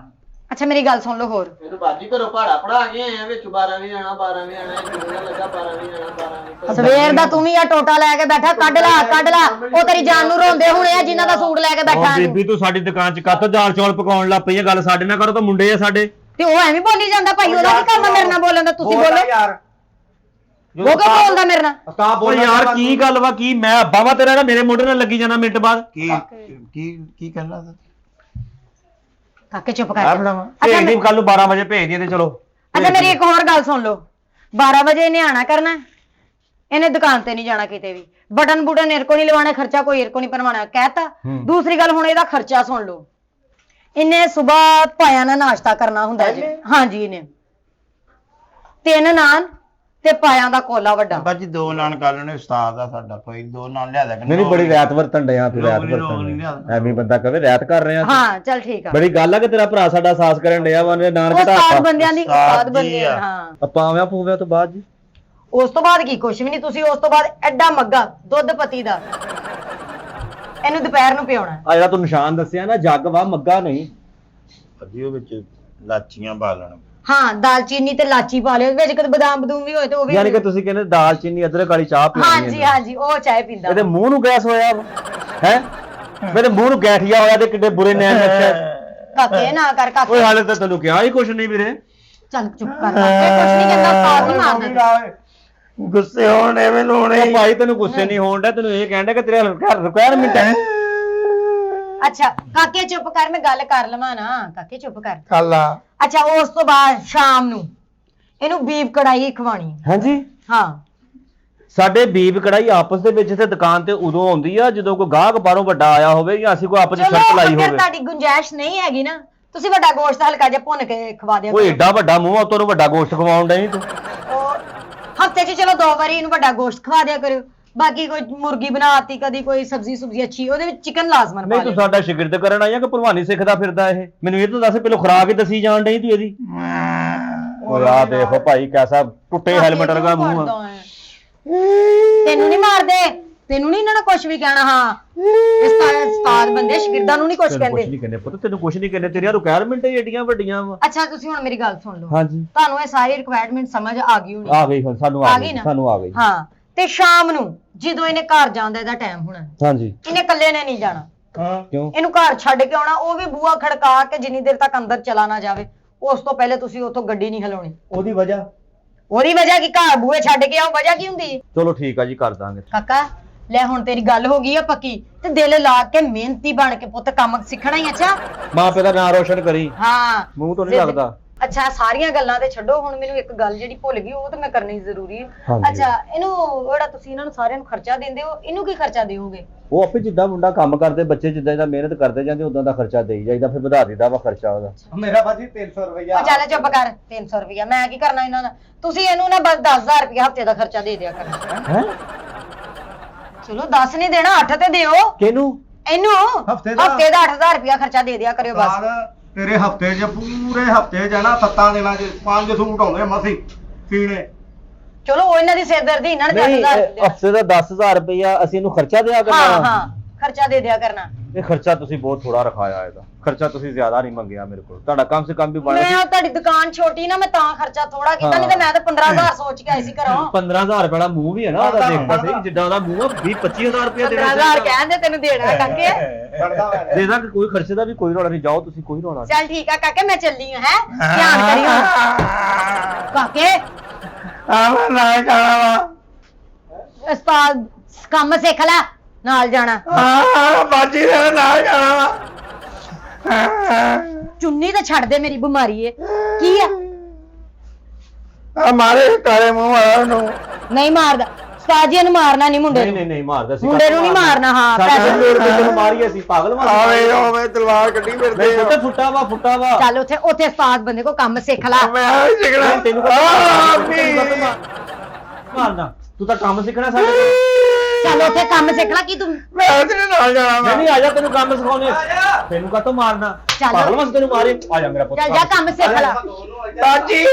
ਅੱਛਾ ਮੇਰੀ ਗੱਲ ਸੁਣ ਲਓ ਹੋਰ। ਇਹਨੂੰ ਬਾਜੀ ਘਰੋਂ ਪਹਾੜਾ ਪੜਾ ਕੇ ਆਏ ਆ ਵਿੱਚ 12 ਵਜੇ ਆਣਾ 12 ਵਜੇ ਆਣਾ ਕਿੰਨਾ ਲੱਗਾ 12 ਵਜੇ ਆਣਾ 12 ਵਜੇ। ਸਵੇਰ ਦਾ ਤੂੰ ਵੀ ਆ ਟੋਟਾ ਲੈ ਕੇ ਬੈਠਾ। ਕੱਢ ਲਾ ਉਹ ਤੇਰੀ ਜਾਨ ਨੂੰ ਰੋਂਦੇ ਹੋਣੇ ਆ ਜਿਨ੍ਹਾਂ ਦਾ ਸੂਟ ਲੈ ਕੇ ਬੈਠਾ ਉਹ ਇਹਨੂੰ। ਬੀਬੀ ਤੂੰ ਸਾਡੀ ਦੁਕਾਨ 'ਚ ਕਾਤੋਂ ਦਾਲ ਚੌਲ ਪਕਾਉਣ ਲੱਗ ਪਈ ਆ? ਗੱਲ ਸਾਡੇ ਨਾਲ ਕਰੋ ਤਾਂ ਮੁੰਡੇ ਆ ਸਾਡੇ। ਤੇ ਉਹ ਐਵੇਂ ਬੋਲੀ ਜਾਂਦਾ ਭਾਈ। ਉਹਦਾ ਕੀ ਕੰਮ ਆ ਮੇਰੇ ਨਾਲ ਬੋਲਣ ਦਾ? ਤੁਸੀਂ ਬੋਲ ਬੋਲੋ। ਯਾਰ ਉਹ ਕਿਉਂ ਬੋਲਦਾ ਮੇਰੇ ਨਾਲ? ਉਸਤਾਦ ਓ ਬੋਲਣਾ ਯਾਰ ਚਾਹੁੰਦਾ ਕੀ ਗੱਲ ਵਾ? ਕੀ ਮੈਂ ਅੱਬਾ ਵਾ ਤੇਰਾ? ਮੇਰੇ ਮੋਢੇ ਨਾਲ ਲੱਗੀ ਜਾਣਾ ਮਿੰਟ ਬਾਅਦ। ਕੀ ਕਰਨਾ ਤੂੰ? ਕਾਕੇ ਚੁੱਪ ਆ ਕਰ। ਫੜਾਵਾ। ਭੇਜ ਦੀ ਕੱਲ ਨੂੰ 12 ਵਜੇ ਭੇਜ ਦੀ ਤੇ ਚਲੋ। ਅੱਛਾ ਮੇਰੀ ਇੱਕ ਹੋਰ ਗੱਲ ਸੁਣ ਲਓ। 12 ਵਜੇ ਇਹਨੇ ਆਣਾ ਕਰਨਾ। ਇਹਨੇ ਦੁਕਾਨ ਤੇ ਨਹੀਂ ਜਾਣਾ ਕਿਤੇ ਵੀ। ਬਟਨ ਬੁਟਨ ਇਹਦੇ ਕੋ ਨਹੀਂ ਲਵਾਉਣਾ। ਖਰਚਾ ਕੋਈ ਇਹਦੇ ਕੋ ਨਹੀਂ ਭਰਵਾਉਣਾ। ਕਹਿਤਾ। ਦੂਸਰੀ ਗੱਲ ਹੁਣ ਇਹਦਾ ਖਰਚਾ ਸੁਣ ਲਓ। ਇਹਨੇ ਸਵੇਰ ਪਾਇਆ ਨਾ ਨਾਸ਼ਤਾ ਕਰਨਾ ਹੁੰਦਾ ਜੀ। ਹਾਂਜੀ ਇਹਨੇ 3 ਨਾਨ ਤੇ ਪਾਇਆ ਦਾ ਕੋਲਾ ਵੱਡਾ। ਬਾਜੀ 2 ਨਾਨ ਕਰ ਲੈਣੇ ਉਸਤਾਦ ਆ ਸਾਡਾ ਕੋਈ 2 ਨਾਨ ਲਿਆ ਦੇ। ਨਹੀਂ ਬੜੀ ਰੈਤ ਵਰਤਣ ਡਿਆ ਤੂੰ। ਰੈਤ ਵਰਤਣ ਡਿਆ ਐਵੇਂ ਬੰਦਾ ਕਵੇ ਰੈਤ ਕਰ ਰਹੇ ਆ। ਹਾਂ ਚੱਲ ਠੀਕ ਆ। ਬੜੀ ਗੱਲ ਆ ਕਿ ਤੇਰਾ ਭਰਾ ਸਾਡਾ ਸਾਥ ਕਰਨ ਡਿਆ ਵਾ। ਉਹਨੇ ਨਾਨ ਉਸਤਾਦ ਘਟਾਤਾ। ਬੰਦਿਆਂ ਦੀ ਉਸਤਾਦ ਬੰਦੇ ਆ। ਹਾਂ ਆਪਾਂ ਆਵਿਆਂ ਪੂਵਿਆਂ ਤੋਂ ਬਾਅਦ ਜੀ ਉਸ ਤੋਂ ਬਾਅਦ ਕੀ ਕੁਛ ਵੀ ਨਹੀਂ। ਤੁਸੀਂ ਉਸ ਤੋਂ ਬਾਅਦ ਐਡਾ ਮੱਗਾ ਦੁੱਧ ਪਤੀ ਦਾ ਇਹਨੂੰ ਦੁਪਹਿਰ ਨੂੰ ਪਿਆਉਣਾ। ਆ ਜਿਹੜਾ ਤੂੰ ਨਿਸ਼ਾਨ ਦੱਸਿਆ ਨਾ ਜੱਗ ਵਾ ਮੱਗਾ ਨਹੀਂ। ਅੱਧੀ ਉਹ ਵਿੱਚ ਲਾਚੀਆਂ ਪਾ ਲੈਣ। ਹਾਂ ਦਾਲਚੀਨੀ ਤੇ ਲਾਚੀ ਪਾ ਲਿਓ। ਵਿੱਚ ਕਦੇ ਬਦਾਮ ਬਦੂਮ ਵੀ ਹੋਏ ਤੇ ਉਹ ਵੀ। ਯਾਨੀ ਕਿ ਤੁਸੀਂ ਕਹਿੰਦੇ ਦਾਲ ਚੀਨੀ ਅਦਰਕ ਵਾਲੀ ਚਾਹ ਪੀਣੀ ਹੈ। ਹਾਂਜੀ ਹਾਂਜੀ ਉਹ ਚਾਹ ਪੀਂਦਾ। ਇਹਦੇ ਮੂੰਹ ਨੂੰ ਗੈਸ ਹੋਇਆ ਵਾ ਹੈ? ਮੇਰੇ ਮੂੰਹ ਨੂੰ ਗੈਠੀਆ ਹੋਇਆ ਤੇ ਕਿੱਡੇ ਬੁਰੇ ਨੈਣ ਰੱਖਿਆ। ਕਾਕੇ ਨਾ ਕਰ ਕਾਕੇ। ਓਏ ਹਾਲੇ ਤਾਂ ਤੈਨੂੰ ਕਿਹਾ ਹੀ ਕੁਛ ਨਹੀਂ ਵੀਰੇ। ਚੱਲ ਚੁੱਪ ਕਰ ਕਾਕੇ। ਕੁਛ ਨਹੀਂ ਕਹਿੰਦਾ। ਸਾਥ ਹੀ ਮਾਰਦਾ। ਗੁੱਸੇ ਹੋਣੇ ਮੈਨੂੰ ਹੁਣੇ ਉਹ ਭਾਈ ਤੈਨੂੰ ਗੁੱਸੇ ਨਹੀਂ ਹੋਣ ਡਿਆ। ਤੈਨੂੰ ਇਹ ਕਹਿਣ ਡਿਆ ਕਿ ਤੇਰੇ ਰਿਕੁਆਇਰਮੈਂਟ ਹੈ। ਅੱਛਾ ਕਾਕੇ ਚੁੱਪ ਕਰ। ਮੈਂ ਗੱਲ ਕਰ ਲਵਾਂ ਨਾ। ਕਾਕੇ ਚੁੱਪ ਕਰ। ਖਾਲਾ। ਅੱਛਾ ਉਸ ਤੋਂ ਬਾਅਦ ਸ਼ਾਮ ਨੂੰ ਇਹਨੂੰ ਬੀਫ ਕੜਾਈ ਖਵਾਣੀ। ਹਾਂਜੀ ਹਾਂ ਸਾਡੇ ਬੀਬ ਕੜਾਈ ਆਪਸ ਦੇ ਵਿੱਚ ਤੇ ਦੁਕਾਨ ਤੇ ਉਦੋਂ ਆਉਂਦੀ ਆ ਜਦੋਂ ਕੋਈ ਗਾਹਕ ਬਾਹਰੋਂ ਵੱਡਾ ਆਇਆ ਹੋਵੇ ਜਾਂ ਅਸੀਂ ਕੋਈ ਆਪਸ ਵਿੱਚ ਸ਼ਰਤ ਲਾਈ ਚਲੋ ਹੋਵੇ। ਫਿਰ ਤੁਹਾਡੀ ਗੁੰਜਾਇਸ਼ ਨਹੀਂ ਹੈਗੀ ਨਾ। ਤੁਸੀਂ ਵੱਡਾ ਗੋਸ਼ਤ ਹਲਕਾ ਜਿਹਾ ਭੁੰਨ ਕੇ ਖਵਾ ਦਿਆ ਉਹ ਏਡਾ ਵੱਡਾ ਮੂੰਹ ਆ ਤੈਨੂੰ ਵੱਡਾ ਗੋਸ਼ਤ ਖਵਾਉਣ ਡਈ ਤੂੰ। ਹਫਤੇ 'ਚ ਚਲੋ 2 ਵਾਰੀ ਇਹਨੂੰ ਵੱਡਾ ਗੋਸ਼ਤ ਖਵਾ ਦਿਆ ਕਰਿਓ। ਬਾਕੀ ਕੋਈ ਮੁਰਗੀ ਬਣਾਤੀ ਕਦੀ ਕੋਈ ਸਬਜ਼ੀ ਸੁਬਜ਼ੀ ਅੱਛੀ ਉਹਦੇ ਵਿੱਚ ਚਿਕਨ ਲਾਜ਼ਮਨ ਪਾ ਨਹੀਂ ਤੂੰ ਲਿਓ। ਸਾਡਾ ਸ਼ਾਗਿਰਦ ਕਰਨ ਆਇਆ ਕਿ ਭਲਵਾਨੀ ਸਿੱਖਦਾ ਫਿਰਦਾ ਇਹ? ਮੈਨੂੰ ਇਹ ਤਾਂ ਦੱਸ ਪਹਿਲਾਂ ਖੁਰਾਕ ਹੀ ਦੱਸੀ ਜਾਣ ਡਈ ਤੂੰ ਇਹਦੀ। ਓਏ ਆ ਦੇਖੋ ਭਾਈ ਕੈਸਾ ਟੁੱਟੇ ਹੈਲਮਟ ਵਰਗਾ ਮੂੰਹ ਆ। ਤੈਨੂੰ ਨਹੀਂ ਮਾਰਦੇ। ਤੈਨੂੰ ਨਹੀਂ ਇਹਨਾਂ ਨੇ ਕੁਝ ਵੀ ਕਹਿਣਾ। ਹਾਂ ਉਸਤਾਦ ਬੰਦੇ ਸ਼ਾਗਿਰਦਾਂ ਨੂੰ ਨਹੀਂ ਕੁਝ ਤੈਨੂੰ ਕੁਛ ਕਹਿੰਦੇ। ਨਹੀਂ ਕਹਿੰਦੇ ਪੁੱਤ ਤੈਨੂੰ ਕੁਛ ਨਹੀਂ ਕਹਿੰਦੇ। ਤੇਰੀਆਂ ਰਿਕੁਆਇਰਮੈਂਟ ਹੀ ਏਡੀਆਂ ਵੱਡੀਆਂ ਵਾ। ਅੱਛਾ ਤੁਸੀਂ ਹੁਣ ਮੇਰੀ ਗੱਲ ਸੁਣ ਲਓ। ਹਾਂਜੀ ਤੁਹਾਨੂੰ ਇਹ ਸਾਰੀ ਰਿਕੁਆਇਰਮੈਂਟ ਸਮਝ ਆ ਗਈ ਹੋਣੀ। ਆ ਗਈ ਹੁਣ ਸਾਨੂੰ ਆ ਗਈ ਨਾ? ਸਾਨੂੰ ਆ ਗਈ। ਹਾਂ ਤੇ ਸ਼ਾਮ ਨੂੰ ਜਦੋਂ ਇਹਨੇ ਘਰ ਜਾਂਦਾ ਇਹਦਾ ਟਾਈਮ ਹੋਣਾ। ਹਾਂਜੀ ਇਹਨੇ ਇਕੱਲੇ ਨੇ ਨਹੀਂ ਜਾਣਾ। ਹਾਂ ਕਿਉਂ? ਇਹਨੂੰ ਘਰ ਛੱਡ ਕੇ ਆਉਣਾ। ਉਹ ਵੀ ਬੂਹਾ ਖੜਕਾ ਕੇ ਜਿੰਨੀ ਦੇਰ ਤੱਕ ਅੰਦਰ ਚਲਾ ਨਾ ਜਾਵੇ ਉਸ ਤੋਂ ਪਹਿਲੇ ਤੁਸੀਂ ਉੱਥੋਂ ਗੱਡੀ ਨਹੀਂ ਹਿਲਾਉਣੀ। ਉਹਦੀ ਵਜ੍ਹਾ ਉਹਦੀ ਵਜ੍ਹਾ ਕੀ? ਘਰ ਬੂਹੇ ਛੱਡ ਕੇ ਆਉ ਵਜ੍ਹਾ ਕੀ ਹੁੰਦੀ? ਚਲੋ ਠੀਕ ਆ ਜੀ ਕਰ ਦਾਂਗੇ। ਕਾਕਾ ਲੈ ਹੁਣ ਤੇਰੀ ਗੱਲ ਹੋ ਗਈ ਆ ਪੱਕੀ ਤੇ ਦਿਲ ਲਾ ਕੇ ਮਿਹਨਤੀ ਬਣ ਕੇ ਪੁੱਤ ਕੰਮ ਸਿੱਖਣਾ ਹੀ। ਅੱਛਾ ਮਾਂ ਪਿਓ ਦਾ ਨਾਂ ਰੋਸ਼ਨ ਕਰੀ। ਹਾਂ ਮੂੰਹ ਤੋਂ ਨਹੀਂ ਲੱਗਦਾ। ਅੱਛਾ ਸਾਰੀਆਂ ਗੱਲਾਂ ਤੇ ਛੱਡੋ। ਹੁਣ ਮੈਨੂੰ ਇੱਕ ਗੱਲ ਜਿਹੜੀ ਭੁੱਲ ਗਈ ਉਹ ਤਾਂ ਮੈਂ ਕਰਨੀ ਜ਼ਰੂਰੀ ਹੈ। ਹਾਂਜੀ। ਅੱਛਾ ਇਹਨੂੰ ਜਿਹੜਾ ਤੁਸੀਂ ਇਹਨਾਂ ਨੂੰ ਸਾਰਿਆਂ ਨੂੰ ਖਰਚਾ ਦਿੰਦੇ ਹੋ ਇਹਨੂੰ ਕੀ ਖਰਚਾ ਦਿਓਗੇ? ਉਹ ਆਪੇ ਜਿੱਦਾਂ ਮੁੰਡਾ ਕੰਮ ਕਰਦੇ ਬੱਚੇ ਜਿੱਦਾਂ ਜਿੱਦਾਂ ਮਿਹਨਤ ਕਰਦੇ ਜਾਂਦੇ ਉਦਾਂ ਦਾ ਖਰਚਾ ਦੇਈ ਜਾਈਦਾ ਫਿਰ ਵਧਾ ਦਿੱਤਾ ਵਾ ਖਰਚਾ ਉਹਦਾ। ਮੇਰਾ ਬਾਜੀ 300 ਰੁਪਇਆ। ਉਹ ਚੱਲ ਚੁੱਪ ਕਰ। 300 ਰੁਪਇਆ ਮੈਂ ਕੀ ਕਰਨਾ ਇਹਨਾਂ ਦਾ? ਤੁਸੀਂ ਇਹਨੂੰ ਨਾ ਬਸ 10,000 ਰੁਪਇਆ ਹਫਤੇ ਦਾ ਖਰਚਾ ਦੇ ਦਿਆ ਕਰਨਾ। ਹੈ ਚਲੋ 10 ਨਹੀਂ ਦੇਣਾ 8 ਤੇ ਦਿਓ ਕਿਹਨੂੰ? ਇਹਨੂੰ। ਹਫ਼ਤੇ ਦਾ? ਹਫਤੇ ਦਾ 8,000 ਰੁਪਇਆ ਖਰਚਾ ਦੇ ਦਿਆ ਕਰਿਓ ਬਸ। ਤੇਰੇ ਹਫਤੇ 'ਚ ਪੂਰੇ ਹਫਤੇ 'ਚ ਨਾ 7 ਦਿਨਾਂ 'ਚ 5 ਸੂਟ ਆਉਂਦੇ ਮਸੀਂ ਸੀਣੇ। ਚਲੋ ਉਹ ਇਹਨਾਂ ਦੀ ਸਿਰਦਰਦੀ ਇਹਨਾਂ ਨੇ ਨਹੀਂ 10,000 ਰੁਪਇਆ। ਹਫਤੇ ਦਾ 10,000 ਰੁਪਇਆ ਅਸੀਂ ਇਹਨੂੰ ਖਰਚਾ ਦਿਆ ਹਾਂ ਕਰਨਾ। ਹਾਂ ਖਰਚਾ ਦੇ ਦਿਆ ਕਰਨਾ। ਇਹ ਖਰਚਾ ਤੁਸੀਂ ਬਹੁਤ ਥੋੜਾ ਰਖਾਇਆ ਇਹਦਾ। ਖਰਚਾ ਤੁਸੀਂ ਜ਼ਿਆਦਾ ਨਹੀਂ ਮੰਗਿਆ ਮੇਰੇ ਕੋਲ। ਤੁਹਾਡਾ ਕਮ ਸੇ ਕਮ ਵੀ ਬਣਿਆ ਮੈਂ ਤੁਹਾਡੀ ਦੁਕਾਨ ਛੋਟੀ ਨਾ ਮੈਂ ਤਾਂ ਖਰਚਾ ਥੋੜਾ ਕੀਤਾ। ਨਹੀਂ ਤਾਂ ਮੈਂ ਤਾਂ 15,000 ਸੋਚ ਕੇ ਆਈ ਸੀ ਘਰੋਂ। 15,000 ਰੁਪਏ ਦਾ ਮੂੰਹ ਵੀ ਹੈ ਨਾ ਉਹਦਾ ਦੇਖਦਾ ਸਹੀ ਜਿੱਦਾਂ ਉਹਦਾ ਮੂੰਹ ਆ 20-25,000 ਰੁਪਏ ਦੇਣਾ 15,000 ਕਹਿੰਦੇ ਤੈਨੂੰ ਦੇਣਾ ਕਾਕੇ। ਦੇ ਦਾਂਗੇ ਕੋਈ ਖਰਚੇ ਦਾ ਵੀ ਕੋਈ ਰੌਲਾ ਨਹੀਂ। ਜਾਓ ਤੁਸੀਂ ਕੋਈ ਰੌਲਾ ਨਹੀਂ। ਚੱਲ ਠੀਕ ਆ ਕਾਕੇ ਮੈਂ ਚੱਲੀ ਹਾਂ। ਹੈ ਧਿਆਨ ਕਰਿਓ ਕਾਕੇ। ਆਵਾ ਨਾ ਖਾਣਾ ਵਾ। ਉਸਤਾਦ ਕੰਮ ਸਿੱਖ ਲੈ ਨਾਲ ਜਾਣਾ। ਬਾਜੀ ਦੇ ਨਾ ਖਾਣਾ ਚੁੰਨੀ ਤਾਂ ਛੱਡ ਦੇ ਮੇਰੀ ਬਿਮਾਰੀ ਏ। ਕੀ ਆ? ਵਾ। ਮਾਰੇ ਕਾਲੇ ਮੂੰਹ ਵਾਲਾ ਨੂੰ। ਨਹੀਂ ਮਾਰਦਾ। ਉਸਤਾਦ ਜੀ ਇਹਨੂੰ ਮਾਰਨਾ ਨਹੀਂ ਮੁੰਡੇ ਨਹੀਂ ਨੂੰ ਨਹੀਂ ਮਾਰਦਾ ਸੀ ਮੁੰਡੇ ਨੂੰ ਨਹੀਂ ਮਾਰਨਾ ਹਾਂ ਸਾਡੇ ਪੈਸੇ ਲੋੜ ਤੇ ਤੈਨੂੰ ਮਾਰੀਏ ਸੀ ਪਾਗਲ ਆਵੇ ਓਵੇਂ ਤਲਵਾਰ ਕੱਢੀ ਫਿਰਦੇ ਨਹੀਂ ਪੁੱਤ ਫੁੱਟਾ ਵਾ ਚੱਲ ਉੱਥੇ ਉਸਤਾਦ ਬੰਦੇ ਕੋ ਕੰਮ ਸਿੱਖ ਲੈ ਮੈਂ ਵੀ ਸਿੱਖਣਾ ਤੈਨੂੰ ਮਾਰਨਾ ਤੂੰ ਤਾਂ ਕੰਮ ਸਿੱਖਣਾ ਸਾਡੇ ਕੋਲ ਚੱਲ ਉੱਥੇ ਕੰਮ ਸਿੱਖ ਲੈ ਕੀ ਤੂੰ ਮੈਂ ਤੇਰੇ ਨਾਲ ਜਾਣਾ ਵਾ ਨਹੀਂ ਆ ਜਾ ਤੈਨੂੰ ਕੰਮ ਸਿਖਾਉਣੇ ਤੈਨੂੰ ਕਾਹਤੋਂ ਮਾਰਨਾ ਚੱਲ। ਪਾਗਲ ਮਸ ਤੈਨੂੰ ਮਾਰੇ ਆ ਜਾ ਮੇਰਾ ਪੁੱਤ ਚੱਲ ਜਾ ਕੰਮ ਸਿੱਖ ਲੈ ਚਾਚੀ